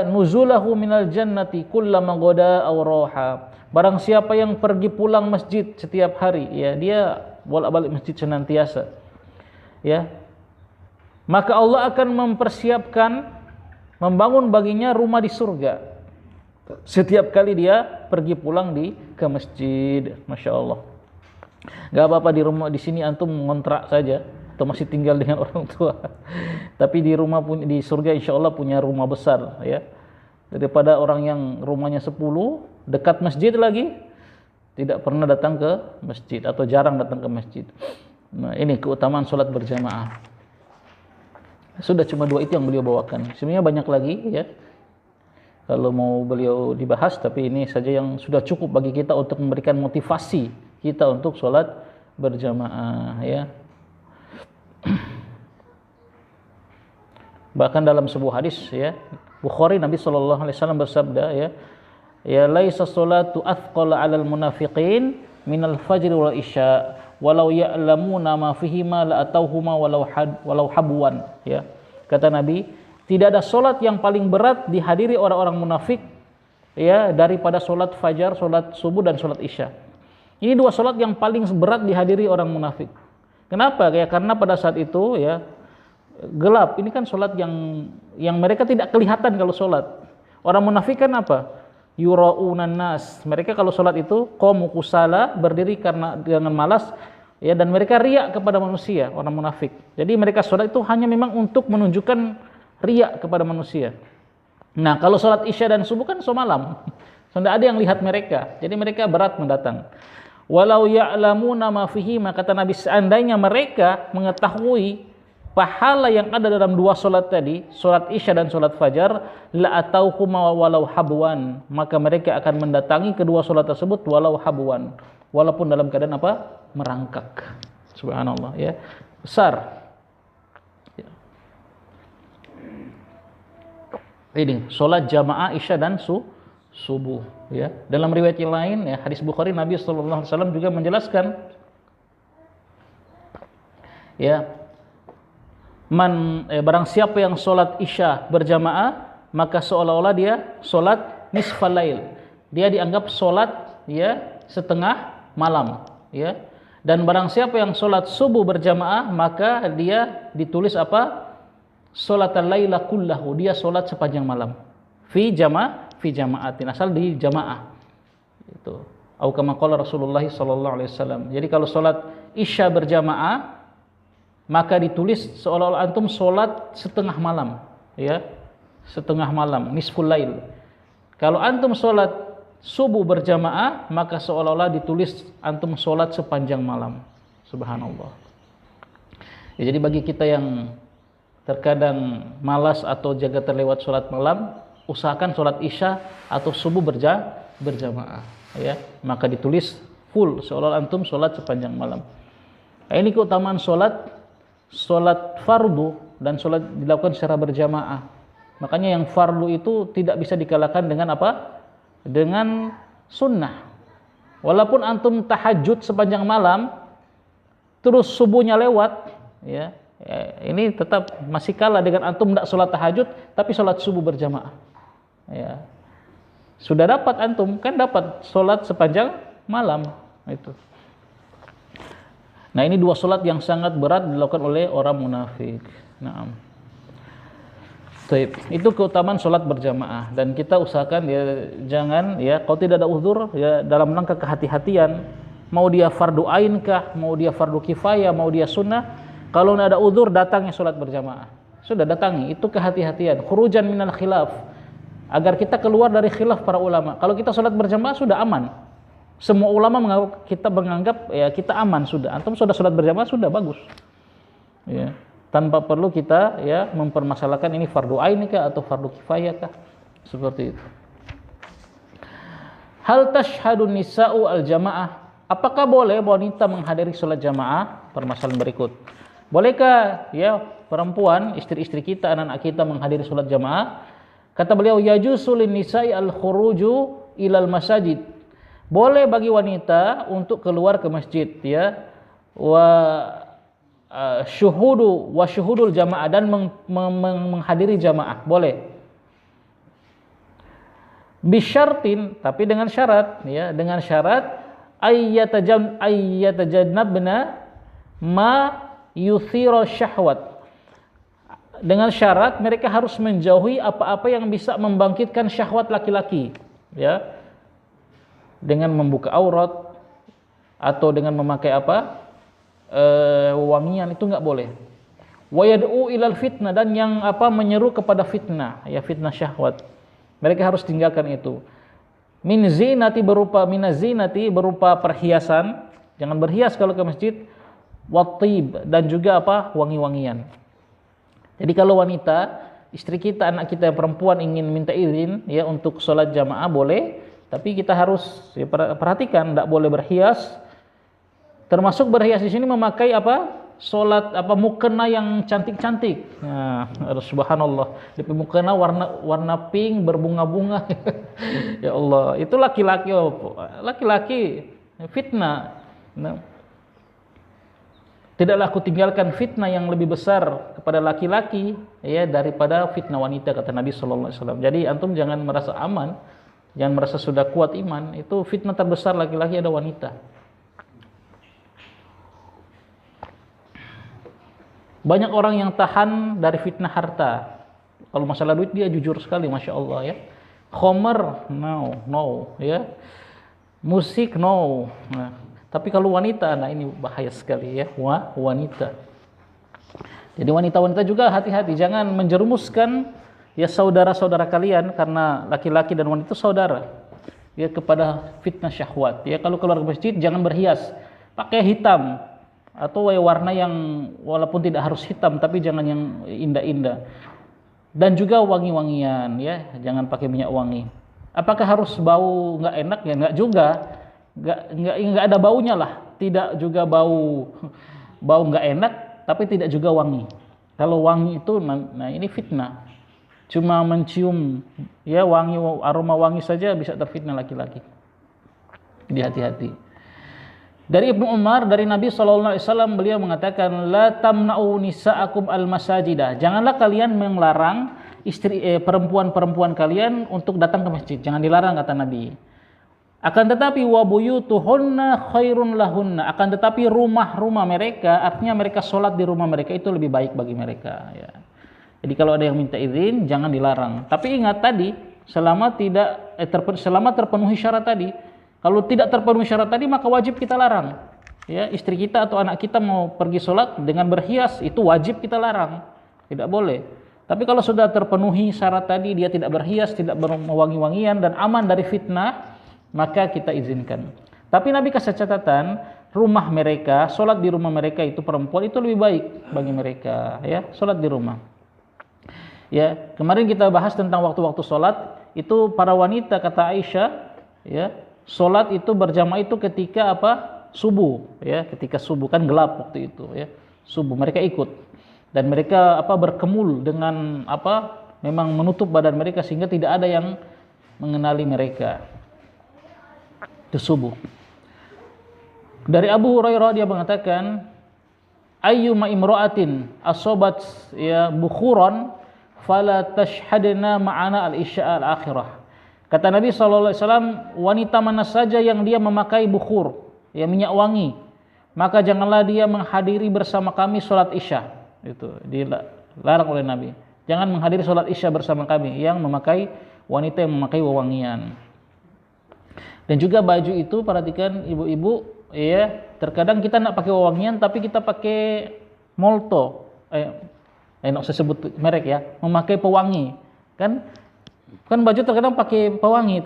nuzulahu minal jannati kullama ghada aw roha. Barang siapa yang pergi pulang masjid setiap hari, ya, dia bolak-balik masjid senantiasa, ya, maka Allah akan membangun baginya rumah di surga setiap kali dia pergi pulang ke masjid. Masya Allah. Gak apa-apa di rumah di sini antum ngontrak saja atau masih tinggal dengan orang tua, tapi di rumah di surga insya Allah punya rumah besar, ya, daripada orang yang rumahnya 10 dekat masjid lagi tidak pernah datang ke masjid atau jarang datang ke masjid. Nah, ini keutamaan sholat berjamaah. Sudah cuma 2 itu yang beliau bawakan. Sebenarnya banyak lagi ya. Kalau mau beliau dibahas, tapi ini saja yang sudah cukup bagi kita untuk memberikan motivasi kita untuk sholat berjamaah ya. Bahkan dalam sebuah hadis ya, Bukhari, Nabi sallallahu alaihi wasallam bersabda ya, ya laisa sholatu athqala 'alal munafiqin minal fajr wal isya walau ya'lamuna ma fihima la atauhuma walau habwan ya. Kata Nabi, tidak ada solat yang paling berat dihadiri orang-orang munafik ya daripada solat fajar, solat subuh dan solat isya. Ini 2 solat yang paling berat dihadiri orang munafik. Kenapa? Ya karena pada saat itu ya gelap. Ini kan solat yang mereka tidak kelihatan kalau solat. Orang munafik kan apa? Yura'unan nas. Mereka kalau solat itu qamu kusala, berdiri karena dengan malas ya, dan mereka riak kepada manusia, orang munafik. Jadi mereka solat itu hanya memang untuk menunjukkan riak kepada manusia. Nah, kalau sholat isya dan subuh kan malam. Tidak ada yang lihat mereka. Jadi mereka berat mendatang. Walau ya'lamuna ma fihi, kata Nabi, seandainya mereka mengetahui pahala yang ada dalam 2 sholat tadi, sholat isya dan sholat fajar, la atauhuma walau habwan, maka mereka akan mendatangi kedua sholat tersebut walau habwan, walaupun dalam keadaan apa? Merangkak. Subhanallah ya. Besar. Ini sholat jamaah isya dan subuh ya. Dalam riwayat yang lain ya, hadis Bukhari, Nabi sallallahu alaihi wasallam juga menjelaskan ya, barang siapa yang sholat isya berjamaah, maka seolah-olah dia sholat nisfal lail. Dia dianggap sholat ya setengah malam ya. Dan barang siapa yang sholat subuh berjamaah, maka dia ditulis apa? Sholatal laila kullahu, dia sholat sepanjang malam. Fi jama'atin, asal di jamaah. Itu. Atau kama qala Rasulullah sallallahu alaihi wasallam. Jadi kalau sholat isya berjamaah, maka ditulis seolah-olah antum sholat setengah malam, ya, setengah malam, nisful lail. Kalau antum sholat subuh berjamaah, maka seolah-olah ditulis antum sholat sepanjang malam. Subhanallah. Ya, jadi bagi kita yang terkadang malas atau jaga terlewat sholat malam, usahakan sholat isya atau subuh berjamaah, ya, maka ditulis full seolah antum sholat sepanjang malam. Nah, ini keutamaan sholat fardu dan sholat dilakukan secara berjamaah. Makanya yang fardu itu tidak bisa dikalahkan dengan apa? Dengan sunnah. Walaupun antum tahajud sepanjang malam, terus subuhnya lewat, ya, ini tetap masih kalah dengan antum tidak sholat tahajud tapi sholat subuh berjamaah. Ya, sudah dapat antum kan dapat sholat sepanjang malam itu. Nah, ini 2 sholat yang sangat berat dilakukan oleh orang munafik. Nah, itu keutamaan sholat berjamaah, dan kita usahakan ya jangan ya, kalau tidak ada uzur ya, dalam rangka kehati-hatian, mau dia fardu ain kah, mau dia fardu kifayah, mau dia sunnah, kalau tidak ada uzur datangnya sholat berjamaah. Sudah datangi, itu kehati-hatian, khurujan minal khilaf, agar kita keluar dari khilaf para ulama. Kalau kita sholat berjamaah sudah aman. Semua ulama menganggap ya kita aman sudah. Antum sudah sholat berjamaah sudah bagus. Ya, tanpa perlu kita ya mempermasalahkan ini fardu ain kah atau fardu kifayah kah, seperti itu. Hal tashhadun nisa'u al-jamaah, apakah boleh wanita menghadiri sholat jamaah? Permasalahan berikut. Bolehkah ya perempuan, istri-istri kita, anak-anak kita menghadiri sholat jamaah? Kata beliau, yajuzu lin nisa'i al-khuruju ilal masajid. Boleh bagi wanita untuk keluar ke masjid ya. Syuhudul jamaah, dan menghadiri jamaah boleh. Bisyartin, tapi dengan syarat ya, dengan syarat ayyatajannabna ma yuthira syahwat. Dengan syarat mereka harus menjauhi apa-apa yang bisa membangkitkan syahwat laki-laki, ya. Dengan membuka aurat atau dengan memakai apa? Wangian, itu enggak boleh. Wa yad'u ilal fitnah, dan yang apa menyeru kepada fitnah, ya fitnah syahwat. Mereka harus tinggalkan itu. Minazinati berupa perhiasan, jangan berhias kalau ke masjid. Wattib, dan juga apa? Wangi-wangian. Jadi kalau wanita, istri kita, anak kita yang perempuan ingin minta izin ya untuk sholat jamaah boleh, tapi kita harus ya, perhatikan, tidak boleh berhias. Termasuk berhias di sini memakai apa? Sholat apa mukena yang cantik-cantik. Nah, subhanallah. Di mukena warna pink berbunga-bunga. Ya Allah, itu laki-laki, laki-laki fitnah. Nah, tidaklah aku tinggalkan fitnah yang lebih besar kepada laki-laki ya daripada fitnah wanita, kata Nabi sallallahu alaihi wasallam. Jadi antum jangan merasa aman, jangan merasa sudah kuat iman. Itu fitnah terbesar laki-laki ada wanita. Banyak orang yang tahan dari fitnah harta. Kalau masalah duit dia jujur sekali, masya Allah ya. Khomer, no, ya. Musik, no. Nah, tapi kalau wanita, nah ini bahaya sekali ya. Wanita. Jadi wanita-wanita juga hati-hati, jangan menjerumuskan ya saudara-saudara kalian, karena laki-laki dan wanita saudara. Ya kepada fitnah syahwat. Ya kalau keluar ke masjid jangan berhias, pakai hitam. Atau warna yang walaupun tidak harus hitam tapi jangan yang indah-indah, dan juga wangi-wangian ya, jangan pakai minyak wangi. Apakah harus bau nggak enak? Ya nggak juga, nggak ada baunya lah, tidak juga bau nggak enak tapi tidak juga wangi. Kalau wangi itu nah ini fitnah, cuma mencium ya wangi, aroma wangi saja bisa terfitnah laki-laki. Jadi hati-hati. Dari Ibnu Umar, dari Nabi SAW, beliau mengatakan, la tamna'u nisa'akum al-masajidah. Janganlah kalian melarang perempuan-perempuan kalian untuk datang ke masjid. Jangan dilarang, kata Nabi. Akan tetapi wa buyutuhunna khairun lahunna. Akan tetapi rumah-rumah mereka, artinya mereka sholat di rumah mereka itu lebih baik bagi mereka. Ya. Jadi kalau ada yang minta izin, jangan dilarang. Tapi ingat tadi, selama terpenuhi syarat tadi. Kalau tidak terpenuhi syarat tadi maka wajib kita larang. Ya, istri kita atau anak kita mau pergi sholat dengan berhias itu wajib kita larang. Tidak boleh. Tapi kalau sudah terpenuhi syarat tadi, dia tidak berhias, tidak berwangi-wangian dan aman dari fitnah, maka kita izinkan. Tapi Nabi kasih catatan, rumah mereka, sholat di rumah mereka itu perempuan itu lebih baik bagi mereka. Ya, sholat di rumah. Ya, kemarin kita bahas tentang waktu-waktu sholat itu para wanita, kata Aisyah, ya. Sholat itu berjamaah itu ketika apa? Subuh, ya, ketika subuh kan gelap waktu itu, ya. Subuh mereka ikut dan mereka apa berkemul dengan apa? Memang menutup badan mereka sehingga tidak ada yang mengenali mereka. Itu subuh. Dari Abu Hurairah dia mengatakan, ayyuma imra'atin asobat ya bukhuran fala tashhadna ma'ana al-isya al-akhirah. Kata Nabi SAW, wanita mana saja yang dia memakai bukhur, ya minyak wangi, maka janganlah dia menghadiri bersama kami sholat isya. Itu dilarang oleh Nabi. Jangan menghadiri sholat isya bersama kami yang memakai wanita yang memakai wewangian. Dan juga baju itu, perhatikan ibu-ibu, ya terkadang kita nak pakai wewangian tapi kita pakai molto, nggak usah sebut merek ya, memakai pewangi, kan baju terkadang pakai pewangi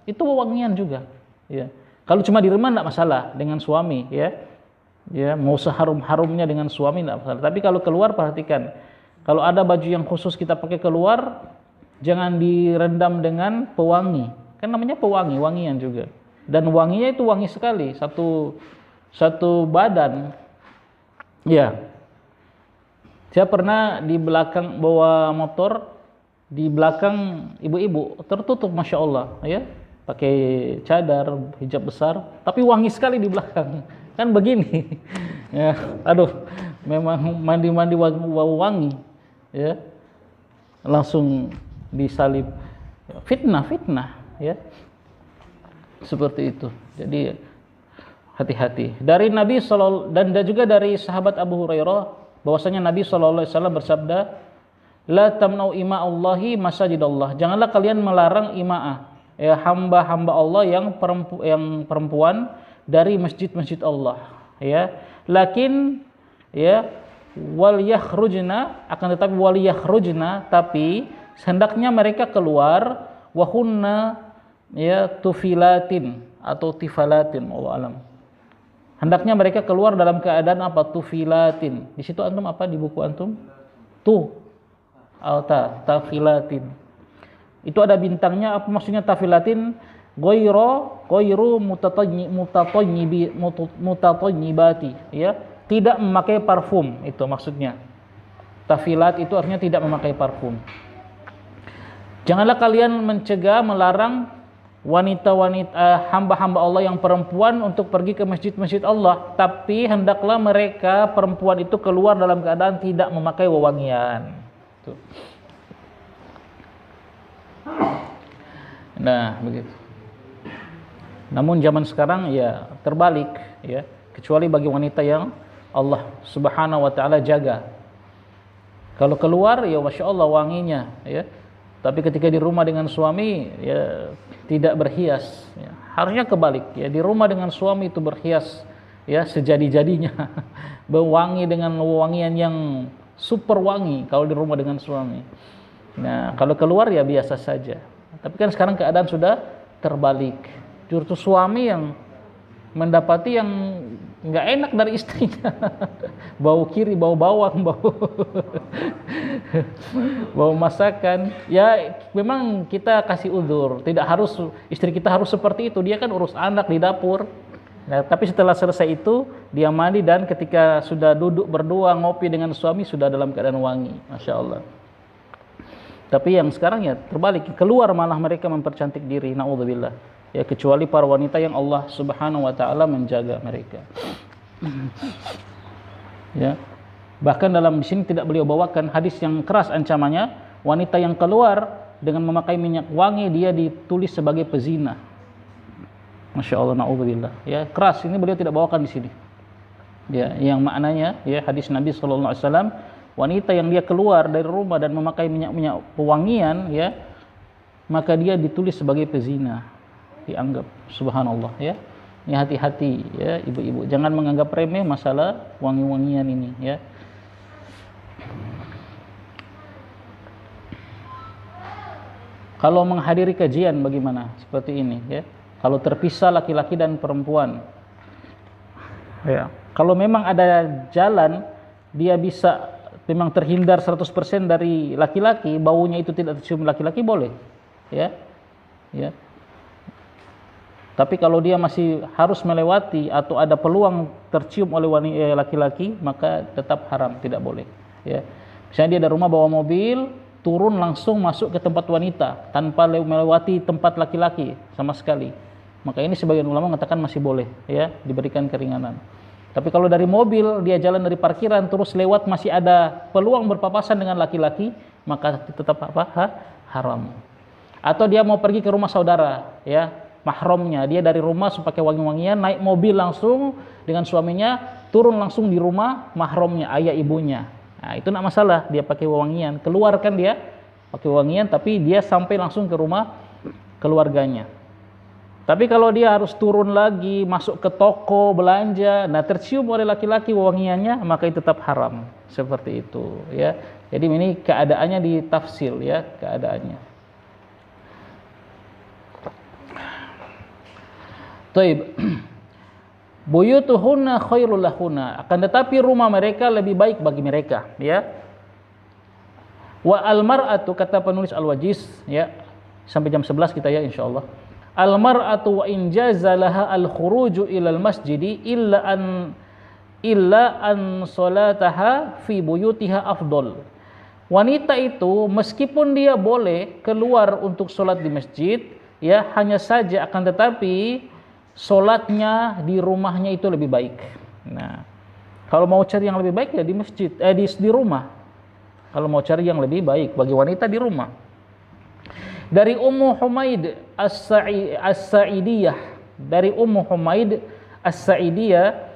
itu wewangian juga ya. Kalau cuma di rumah enggak masalah dengan suami ya mau seharum-harumnya dengan suami enggak masalah, tapi kalau keluar perhatikan, kalau ada baju yang khusus kita pakai keluar jangan direndam dengan pewangi, kan namanya pewangi, wangian juga, dan wanginya itu wangi sekali, satu badan ya. Saya pernah di belakang bawa motor, di belakang ibu-ibu tertutup, masya Allah ya, pakai cadar hijab besar tapi wangi sekali di belakang, kan begini ya, aduh memang mandi wangi ya, langsung disalib, fitnah ya, seperti itu. Jadi hati-hati. Dari Nabi SAW dan juga dari sahabat Abu Hurairah bahwasanya Nabi SAW bersabda, la tamna'u ima'allahi masajidallah. Janganlah kalian melarang ima'ah, ya hamba-hamba Allah yang perempuan dari masjid-masjid Allah, ya. Lakin ya wal yakhrujna, akan tetapi wal yakhrujna, tapi hendaknya mereka keluar wahunna ya tufilatin atau tifalatin, wallahu alam. Hendaknya mereka keluar dalam keadaan apa? Tufilatin. Di situ antum apa di buku antum? tafilatin. Itu ada bintangnya. Apa maksudnya tafilatin? Ghairu mutatayyibati, ya, tidak memakai parfum, itu maksudnya. Tafilat itu artinya tidak memakai parfum. Janganlah kalian mencegah, melarang wanita-wanita hamba-hamba Allah yang perempuan untuk pergi ke masjid-masjid Allah, tapi hendaklah mereka perempuan itu keluar dalam keadaan tidak memakai wewangian. Tuh. Nah, begitu. Namun zaman sekarang ya terbalik, ya, kecuali bagi wanita yang Allah Subhanahu wa taala jaga. Kalau keluar ya Masya Allah wanginya, ya. Tapi ketika di rumah dengan suami ya tidak berhias, ya. Harusnya kebalik, ya, di rumah dengan suami itu berhias, ya, sejadi-jadinya. Berwangi dengan wangian yang super wangi kalau di rumah dengan suami. Nah, kalau keluar ya biasa saja. Tapi kan sekarang keadaan sudah terbalik. Justru suami yang mendapati yang nggak enak dari istrinya. Bau kiri, bau bawang, bau masakan. Ya memang kita kasih udzur. Tidak harus istri kita harus seperti itu. Dia kan urus anak di dapur. Nah, tapi setelah selesai itu dia mandi dan ketika sudah duduk berdua ngopi dengan suami sudah dalam keadaan wangi. Masya Allah. Tapi yang sekarang ya terbalik. Keluar malah mereka mempercantik diri. Na'udzubillah. Ya, kecuali para wanita yang Allah Subhanahu wa taala menjaga mereka. Ya. Bahkan dalam di sini tidak beliau bawakan hadis yang keras ancamannya, wanita yang keluar dengan memakai minyak wangi dia ditulis sebagai pezina. Masya Allah, na'udzubillah. Ya, keras ini beliau tidak bawakan di sini. Ya, yang maknanya ya hadis Nabi sallallahu alaihi wasallam, wanita yang dia keluar dari rumah dan memakai minyak-minyak pewangian, ya, maka dia ditulis sebagai pezina. Dianggap, subhanallah, ya. Ini hati-hati ya ibu-ibu, jangan menganggap remeh masalah wangi-wangian ini, ya. Kalau menghadiri kajian bagaimana? Seperti ini, ya. Kalau terpisah laki-laki dan perempuan, ya. Kalau memang ada jalan dia bisa memang terhindar 100% dari laki-laki, baunya itu tidak tercium laki-laki, boleh, ya. Ya. Tapi kalau dia masih harus melewati atau ada peluang tercium oleh wanita laki-laki, maka tetap haram, tidak boleh, ya. Misalnya dia dari rumah bawa mobil, turun langsung masuk ke tempat wanita tanpa melewati tempat laki-laki sama sekali, maka ini sebagian ulama mengatakan masih boleh, ya, diberikan keringanan. Tapi kalau dari mobil dia jalan dari parkiran terus lewat masih ada peluang berpapasan dengan laki-laki, maka tetap haram. Atau dia mau pergi ke rumah saudara, ya, mahramnya, dia dari rumah pakai wangi-wangian, naik mobil langsung dengan suaminya, turun langsung di rumah mahramnya, ayah ibunya. Nah, itu enggak masalah, dia pakai wangian, keluarkan dia pakai wangian, tapi dia sampai langsung ke rumah keluarganya. Tapi kalau dia harus turun lagi, masuk ke toko belanja, nah tercium oleh laki-laki wangiannya, maka itu tetap haram. Seperti itu, ya. Jadi ini keadaannya ditafsil, ya, keadaannya. Taib. Buyutuhunna khairul lahunna, akan tetapi rumah mereka lebih baik bagi mereka, ya. Wa almar'atu, kata penulis Al-Wajiz, ya. Sampai jam 11 kita, ya, insyaallah. Almar'atu wa in jazalaha al-khuruju ilal masjidi illa an salataha fi buyutiha afdol. Wanita itu meskipun dia boleh keluar untuk sholat di masjid, ya, hanya saja akan tetapi sholatnya di rumahnya itu lebih baik. Nah, kalau mau cari yang lebih baik ya di masjid, di rumah. Kalau mau cari yang lebih baik bagi wanita di rumah. Dari Ummu Humaid As-Sa'idiyah, dari Ummu Humaid As-Sa'idiyah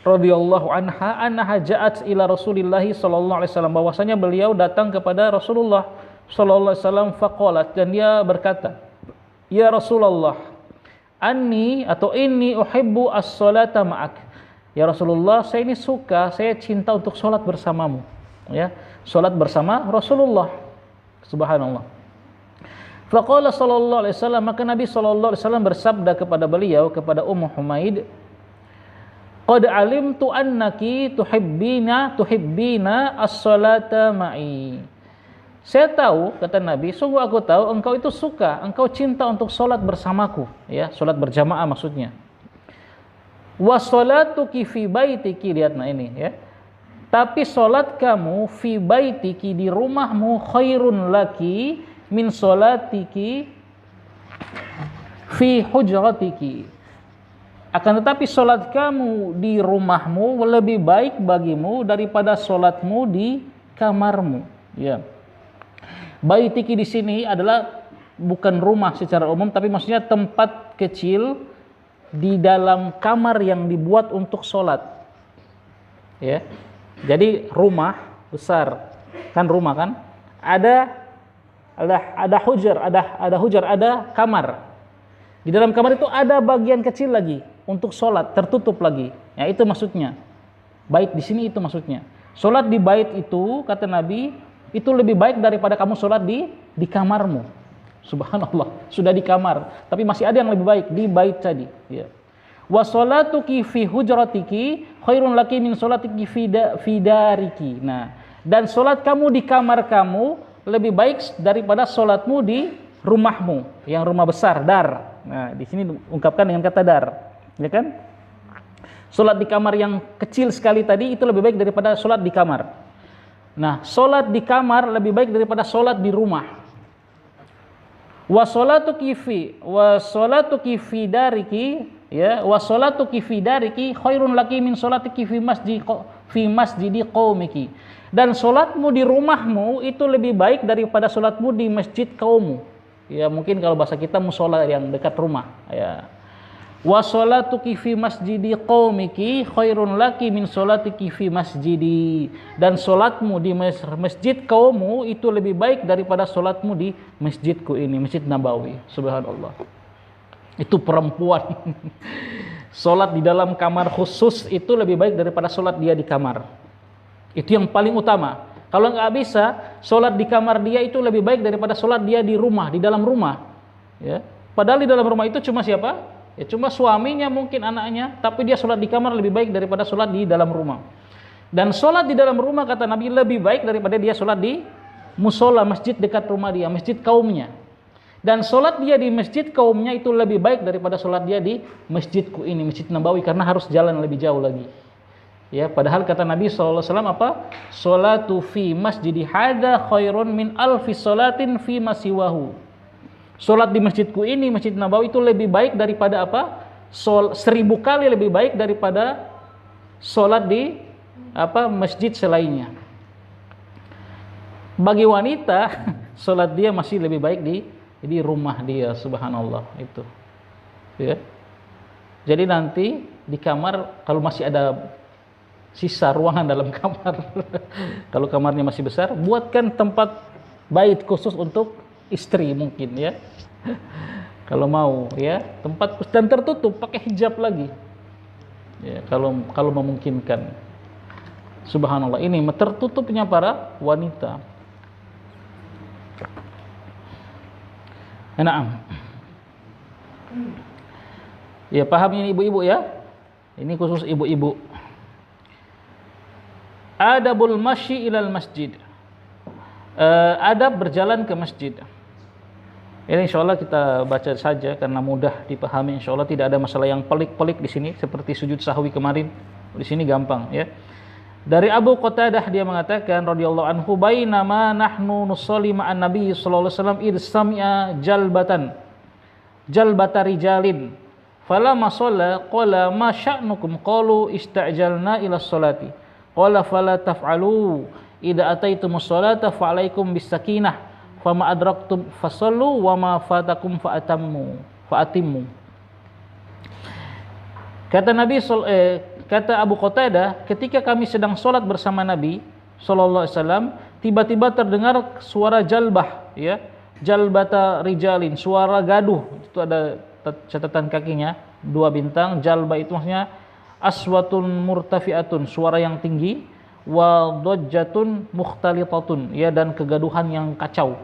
radhiyallahu anha ja'at ila Rasulillah sallallahu alaihi wasallam, bahwasanya beliau datang kepada Rasulullah sallallahu alaihi wasallam, faqalat, dan dia berkata, ya Rasulullah, anni atau inni uhibbu as-salata ma'ak. Ya Rasulullah, saya ini suka, saya cinta untuk sholat bersamamu, ya, sholat bersama Rasulullah. Subhanallah. Faqala sallallahu alaihi wasallam, maka Nabi sallallahu alaihi wasallam bersabda kepada beliau, kepada Ummu Humaid, qad alimtu annaki tuhibbina as-salata ma'i. Saya tahu, kata Nabi, sungguh aku tahu engkau itu suka, engkau cinta untuk sholat bersamaku, ya, sholat berjamaah maksudnya. Wa sholatuki fi baitiki, lihat nah ini ya. Tapi sholat kamu fi baitiki, di rumahmu, khairun laki min sholatiki fi hujratiki. Akan tetapi sholat kamu di rumahmu lebih baik bagimu daripada sholatmu di kamarmu. Ya. Baitiki di sini adalah bukan rumah secara umum, tapi maksudnya tempat kecil di dalam kamar yang dibuat untuk sholat. Ya. Jadi rumah besar, kan rumah kan? Ada hujar, ada kamar. Di dalam kamar itu ada bagian kecil lagi untuk sholat, tertutup lagi. Ya, itu maksudnya. Bait di sini itu maksudnya. Sholat di bait itu, kata Nabi, itu lebih baik daripada kamu sholat di kamarmu. Subhanallah, sudah di kamar, tapi masih ada yang lebih baik di bait tadi. Ya. Wa sholatuki fi hujratiki khairun laki min sholatiki fi dariki. Nah, dan sholat kamu di kamar kamu lebih baik daripada sholatmu di rumahmu, yang rumah besar, dar. Nah, di sini diungkapkan dengan kata dar, ya kan? Sholat di kamar yang kecil sekali tadi itu lebih baik daripada sholat di kamar. Nah, sholat di kamar lebih baik daripada sholat di rumah. Wa sholatuki fi dariki, ya, wa sholatuki fi dariki khairun laki min sholatiki fi masjidi qaumiki. Dan sholatmu di rumahmu itu lebih baik daripada sholatmu di masjid kaummu. Ya, mungkin kalau bahasa kita musola yang dekat rumah, ya. Wa sholatuki fi masjidi qaumiki khairun laki min sholatiki fi masjidi. Dan sholatmu di masjid kaummu itu lebih baik daripada sholatmu di masjidku ini, Masjid Nabawi. Subhanallah. Itu perempuan. Sholat di dalam kamar khusus itu lebih baik daripada sholat dia di kamar. Itu yang paling utama. Kalau nggak bisa, sholat di kamar dia itu lebih baik daripada sholat dia di rumah, di dalam rumah. Ya. Padahal di dalam rumah itu cuma siapa? Ya, cuma suaminya, mungkin anaknya, tapi dia sholat di kamar lebih baik daripada sholat di dalam rumah. Dan sholat di dalam rumah, kata Nabi, lebih baik daripada dia sholat di musola, masjid dekat rumah dia, masjid kaumnya. Dan sholat dia di masjid kaumnya itu lebih baik daripada sholat dia di masjidku ini, Masjid Nabawi, karena harus jalan lebih jauh lagi. Ya, padahal kata Nabi SAW apa? Sholatu fi masjidi hada khairun min alfi sholatin fi masiwahu. Sholat di masjidku ini, Masjid Nabawi, itu lebih baik daripada apa? 1000 kali lebih baik daripada sholat di masjid selainnya. Bagi wanita, sholat dia masih lebih baik di rumah dia, subhanallah itu. Ya. Jadi nanti di kamar kalau masih ada sisa ruangan dalam kamar, kalau kamarnya masih besar, buatkan tempat bait khusus untuk istri mungkin, ya. Kalau mau, ya, tempat dan tertutup, pakai hijab lagi. Ya, kalau memungkinkan. Subhanallah, ini tertutupnya para wanita. Naam. Ya, paham ini ibu-ibu, ya? Ini khusus ibu-ibu. Adabul masyi ilal masjid. Adab berjalan ke masjid. Ini insyaallah kita baca saja karena mudah dipahami, insyaallah tidak ada masalah yang pelik-pelik di sini seperti sujud sahwi kemarin. Di sini gampang, ya. Dari Abu Qatadah dia mengatakan radhiyallahu anhu, bainama nahnu nusalli ma'an nabi sallallahu alaihi wasallam id sami'a jalbata rijalin falamma shalla qala ma sya'nukum qalu ista'jalna ila sholati qala fala taf'alu idza ataitumus sholata fa'alaikum bis sakinah fama adraktum fasallu wa ma fatakum fa'atimmu. Kata Abu Qatadah, ketika kami sedang sholat bersama Nabi sallallahu alaihi wasallam, tiba-tiba terdengar suara jalbah, ya, jalbata rijalin, suara gaduh. Itu ada catatan kakinya 2 bintang. Jalbah itu maksudnya aswatun murtafi'atun, suara yang tinggi, wa dajjatun mukhtalitatun, ya, dan kegaduhan yang kacau.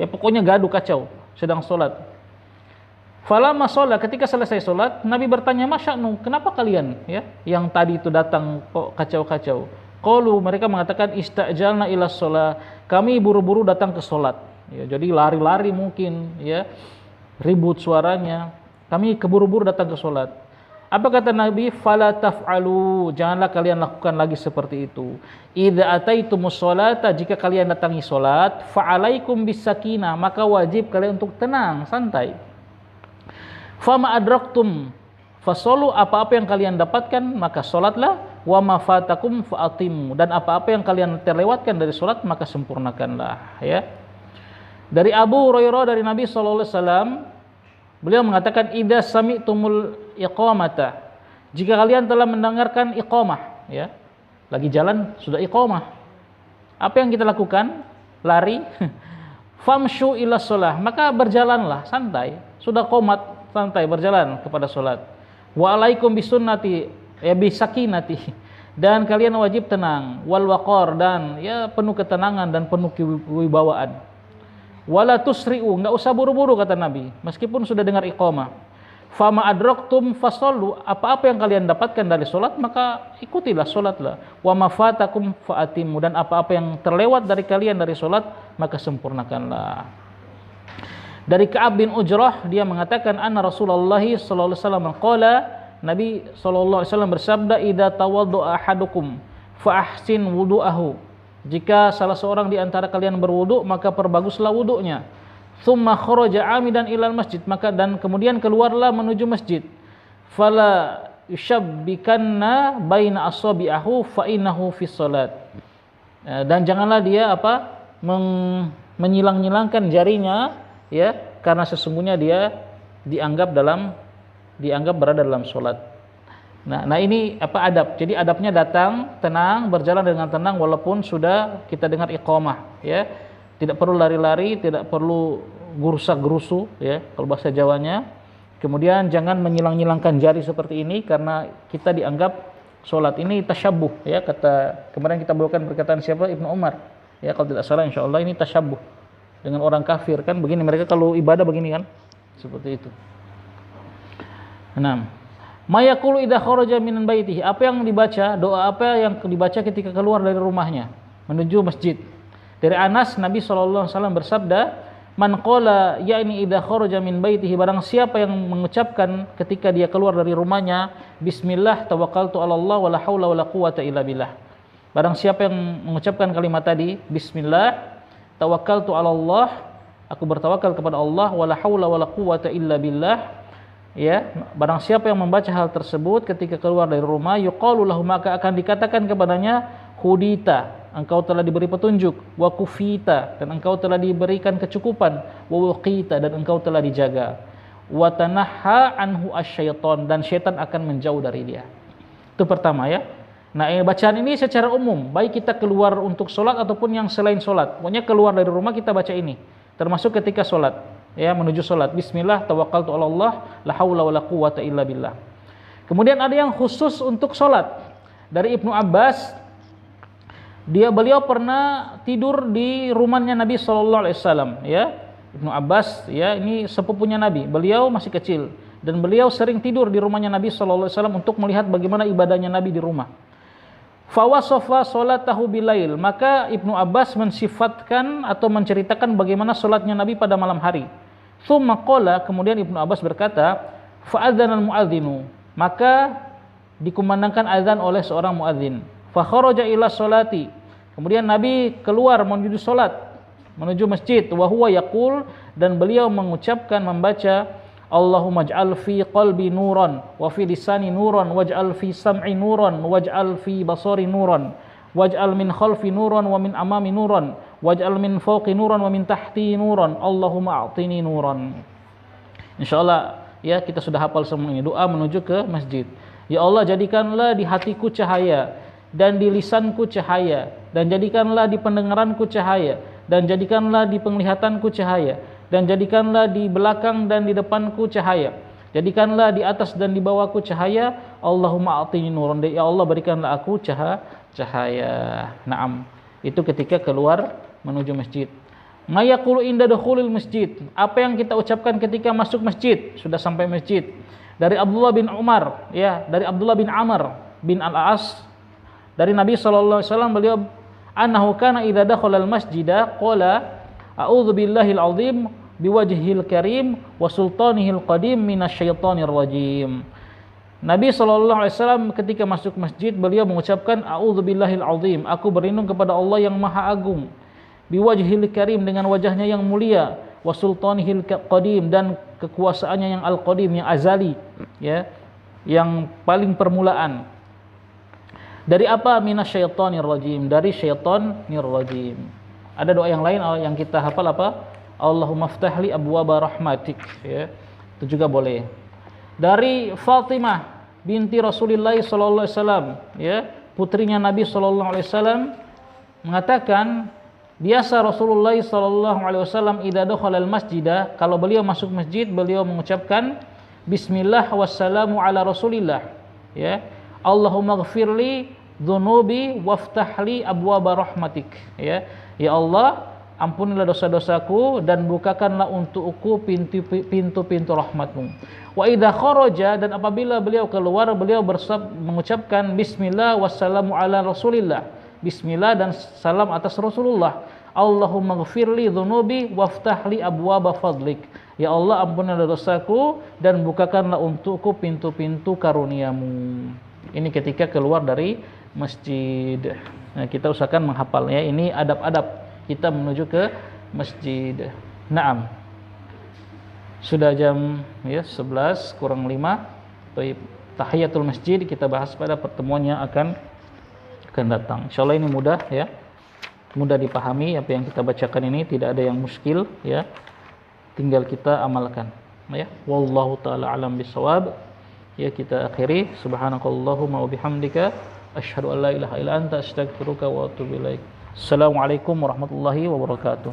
Ya, pokoknya gaduh kacau sedang sholat. Falamma sholat, ketika selesai sholat, Nabi bertanya, masya'nu, kenapa kalian, ya, yang tadi itu datang kok kacau-kacau? Qalu, mereka mengatakan, ista'jalna ila sholat, kami buru-buru datang ke sholat. Ya, jadi lari-lari mungkin, ya, ribut suaranya. Kami keburu-buru datang ke sholat. Apa kata Nabi? Fala taf'alu, janganlah kalian lakukan lagi seperti itu. Idza ataitumus sholata, jika kalian datangi sholat, fa'alaikum bisakinah, maka wajib kalian untuk tenang, santai. Fama adraktum fasolu, apa-apa yang kalian dapatkan maka sholatlah. Wa ma fatakum fa'atimu, dan apa-apa yang kalian terlewatkan dari sholat maka sempurnakanlah. Ya. Dari Abu Hurairah dari Nabi SAW, beliau mengatakan, idza sami'tumul iqamata, jika kalian telah mendengarkan iqamah, ya, lagi jalan sudah iqamah, apa yang kita lakukan? Lari. Famshu ila sholah, maka berjalanlah santai, sudah qomat, santai berjalan kepada sholat. Wa alaikum bisunnati, ya bisakinati, dan kalian wajib tenang, wal waqar, dan ya penuh ketenangan dan penuh kewibawaan. Wala tusri'u, enggak usah buru-buru kata Nabi, meskipun sudah dengar iqamah. Fama adraktum fasallu, apa-apa yang kalian dapatkan dari salat maka ikutilah, salatlah. Wa ma fatakum fa'atimu, dan apa-apa yang terlewat dari kalian dari salat maka sempurnakanlah. Dari Ka'ab bin Ujrah, dia mengatakan, anna Rasulullah sallallahu alaihi wasallam qala, Nabi sallallahu alaihi wasallam bersabda, idza tawaddaa ahadukum fa ahsin wudu'ahu, jika salah seorang di antara kalian berwudu maka perbaguslah wudunya. Tsumma kharaja amidan ilal masjid, maka dan kemudian keluarlah menuju masjid. Fala yushabbikanna baina asabi'ahu fa innahu fi shalat, dan janganlah dia menyilang-nyilangkan jarinya, ya, karena sesungguhnya dia dianggap berada dalam salat. Nah ini adab. Jadi adabnya datang tenang, berjalan dengan tenang walaupun sudah kita dengar iqamah, ya. Tidak perlu lari-lari, tidak perlu gerusak-gerusu, ya, kalau bahasa Jawanya. Kemudian jangan menyilang-nyilangkan jari seperti ini karena kita dianggap salat ini tasyabbuh, ya. Kemarin kita bawakan perkataan siapa? Ibnu Umar. Ya, kalau tidak salah insyaallah ini tasyabbuh dengan orang kafir, kan begini mereka kalau ibadah begini kan. Seperti itu. 6. Mayaqulu idza kharaja min baitihi, apa yang dibaca, doa apa yang dibaca ketika keluar dari rumahnya menuju masjid. Dari Anas, Nabi SAW bersabda, man qala ya'ni idza kharaja min baitihi, barang siapa yang mengucapkan ketika dia keluar dari rumahnya, bismillah tawakkaltu 'ala Allah wala haula wala quwata illa billah. Barang siapa yang mengucapkan kalimat tadi, bismillah tawakkaltu 'ala Allah, aku bertawakal kepada Allah, wala haula wala quwata illa billah. Ya, barang siapa yang membaca hal tersebut ketika keluar dari rumah, yuqalu lahu, maka akan dikatakan kepadanya, hudita, engkau telah diberi petunjuk, wa kufita, dan engkau telah diberikan kecukupan, wa wuqita, dan engkau telah dijaga, wa tanahha anhu asyaiton, dan syaitan akan menjauh dari dia. Itu pertama, ya. Nah, bacaan ini secara umum, baik kita keluar untuk sholat ataupun yang selain sholat, pokoknya keluar dari rumah kita baca ini, termasuk ketika sholat, ya, menuju sholat. Bismillah tawakkaltu 'ala Allah la haula wala quwata illa billah. Kemudian ada yang khusus untuk sholat. Dari Ibnu Abbas, beliau pernah tidur di rumahnya Nabi sallallahu alaihi wasallam, ya. Ibnu Abbas, ya, ini sepupunya Nabi. Beliau masih kecil dan beliau sering tidur di rumahnya Nabi sallallahu alaihi wasallam untuk melihat bagaimana ibadahnya Nabi di rumah. Fawasofa solatahu bilail, maka Ibnu Abbas mensifatkan atau menceritakan bagaimana solatnya Nabi pada malam hari. Tsumma qala, kemudian Ibnu Abbas berkata, fa'adzanal muadzinu, maka dikumandangkan azan oleh seorang muadzin. Fa kharaja ila solati, kemudian Nabi keluar menuju solat, menuju masjid. Wa huwa yaqul, dan beliau mengucapkan, membaca, Allahumma ij'al fi qalbi nuran wa fi lisani nuran waj'al fi sam'i nuran waj'al fi basari nuran waj'al min khalfi nuran wa min amami nuran waj'al min fawqi nuran wa min tahti nuran Allahumma a'tini nuran. Insyaallah, ya, kita sudah hafal semua ini, doa menuju ke masjid. Ya Allah, jadikanlah di hatiku cahaya dan di lisanku cahaya, dan jadikanlah di pendengaranku cahaya, dan jadikanlah di penglihatanku cahaya, dan jadikanlah di belakang dan di depanku cahaya, jadikanlah di atas dan di bawahku cahaya. Allahumma a'tini nuran, ya Allah berikanlah aku cahaya. Naam, itu ketika keluar menuju masjid. Ma yaqulu inda dukhulil masjid, apa yang kita ucapkan ketika masuk masjid, sudah sampai masjid. Dari Abdullah bin Umar, ya, dari Abdullah bin Amr bin Al-As, dari Nabi sallallahu alaihi wasallam, beliau annahu kana idza dakhala al-masjida qala a'udzu billahil azim biwajhil karim wa sultanihil qadim minasyaitonir rajim. Nabi SAW ketika masuk masjid beliau mengucapkan a'udzubillahil azim, aku berlindung kepada Allah yang maha agung, biwajhil karim dengan wajahnya yang mulia, wa sultanihil qadim dan kekuasaannya yang al-qadim, yang azali, ya, yang paling permulaan. Dari apa? Minasyaitonir rajim, dari syaitonir rajim. Ada doa yang lain yang kita hafal apa? Allahumma ftahli abwaba rahmatik, ya. Itu juga boleh. Dari Fatimah binti Rasulullah sallallahu alaihi wasallam, ya, putrinya Nabi sallallahu alaihi wasallam mengatakan, biasa Rasulullah sallallahu alaihi wasallam idza dakhala al-masjida, kalau beliau masuk masjid beliau mengucapkan bismillah wassalamu ala Rasulillah, ya. Allahumma ighfirli dzunubi waftahli abwaba rahmatik, ya. Ya Allah, ampunilah dosa-dosaku dan bukakanlah untukku pintu-pintu rahmatmu. Wa idza kharaja, dan apabila beliau keluar beliau mengucapkan bismillah wassalamu ala Rasulillah, bismillah dan salam atas Rasulullah. Allahumma ighfirli dzunubi waftahli abwaba fadlik, ya Allah ampunilah dosaku dan bukakanlah untukku pintu-pintu karuniamu. Ini ketika keluar dari masjid. Nah, kita usahakan menghafalnya. Ini adab-adab kita menuju ke masjid. Naam. Sudah jam, ya, 11 kurang 5. Tahiyatul masjid kita bahas pada pertemuan yang akan datang. Insyaallah ini mudah, ya. Mudah dipahami apa yang kita bacakan ini, tidak ada yang muskil, ya. Tinggal kita amalkan, ya. Wallahu taala alam bisawab. Ya, kita akhiri. Subhanakallahumma wa bihamdika asyhadu an la ilaha illa anta astaghfiruka wa atubu ilaik. Assalamualaikum warahmatullahi wabarakatuh.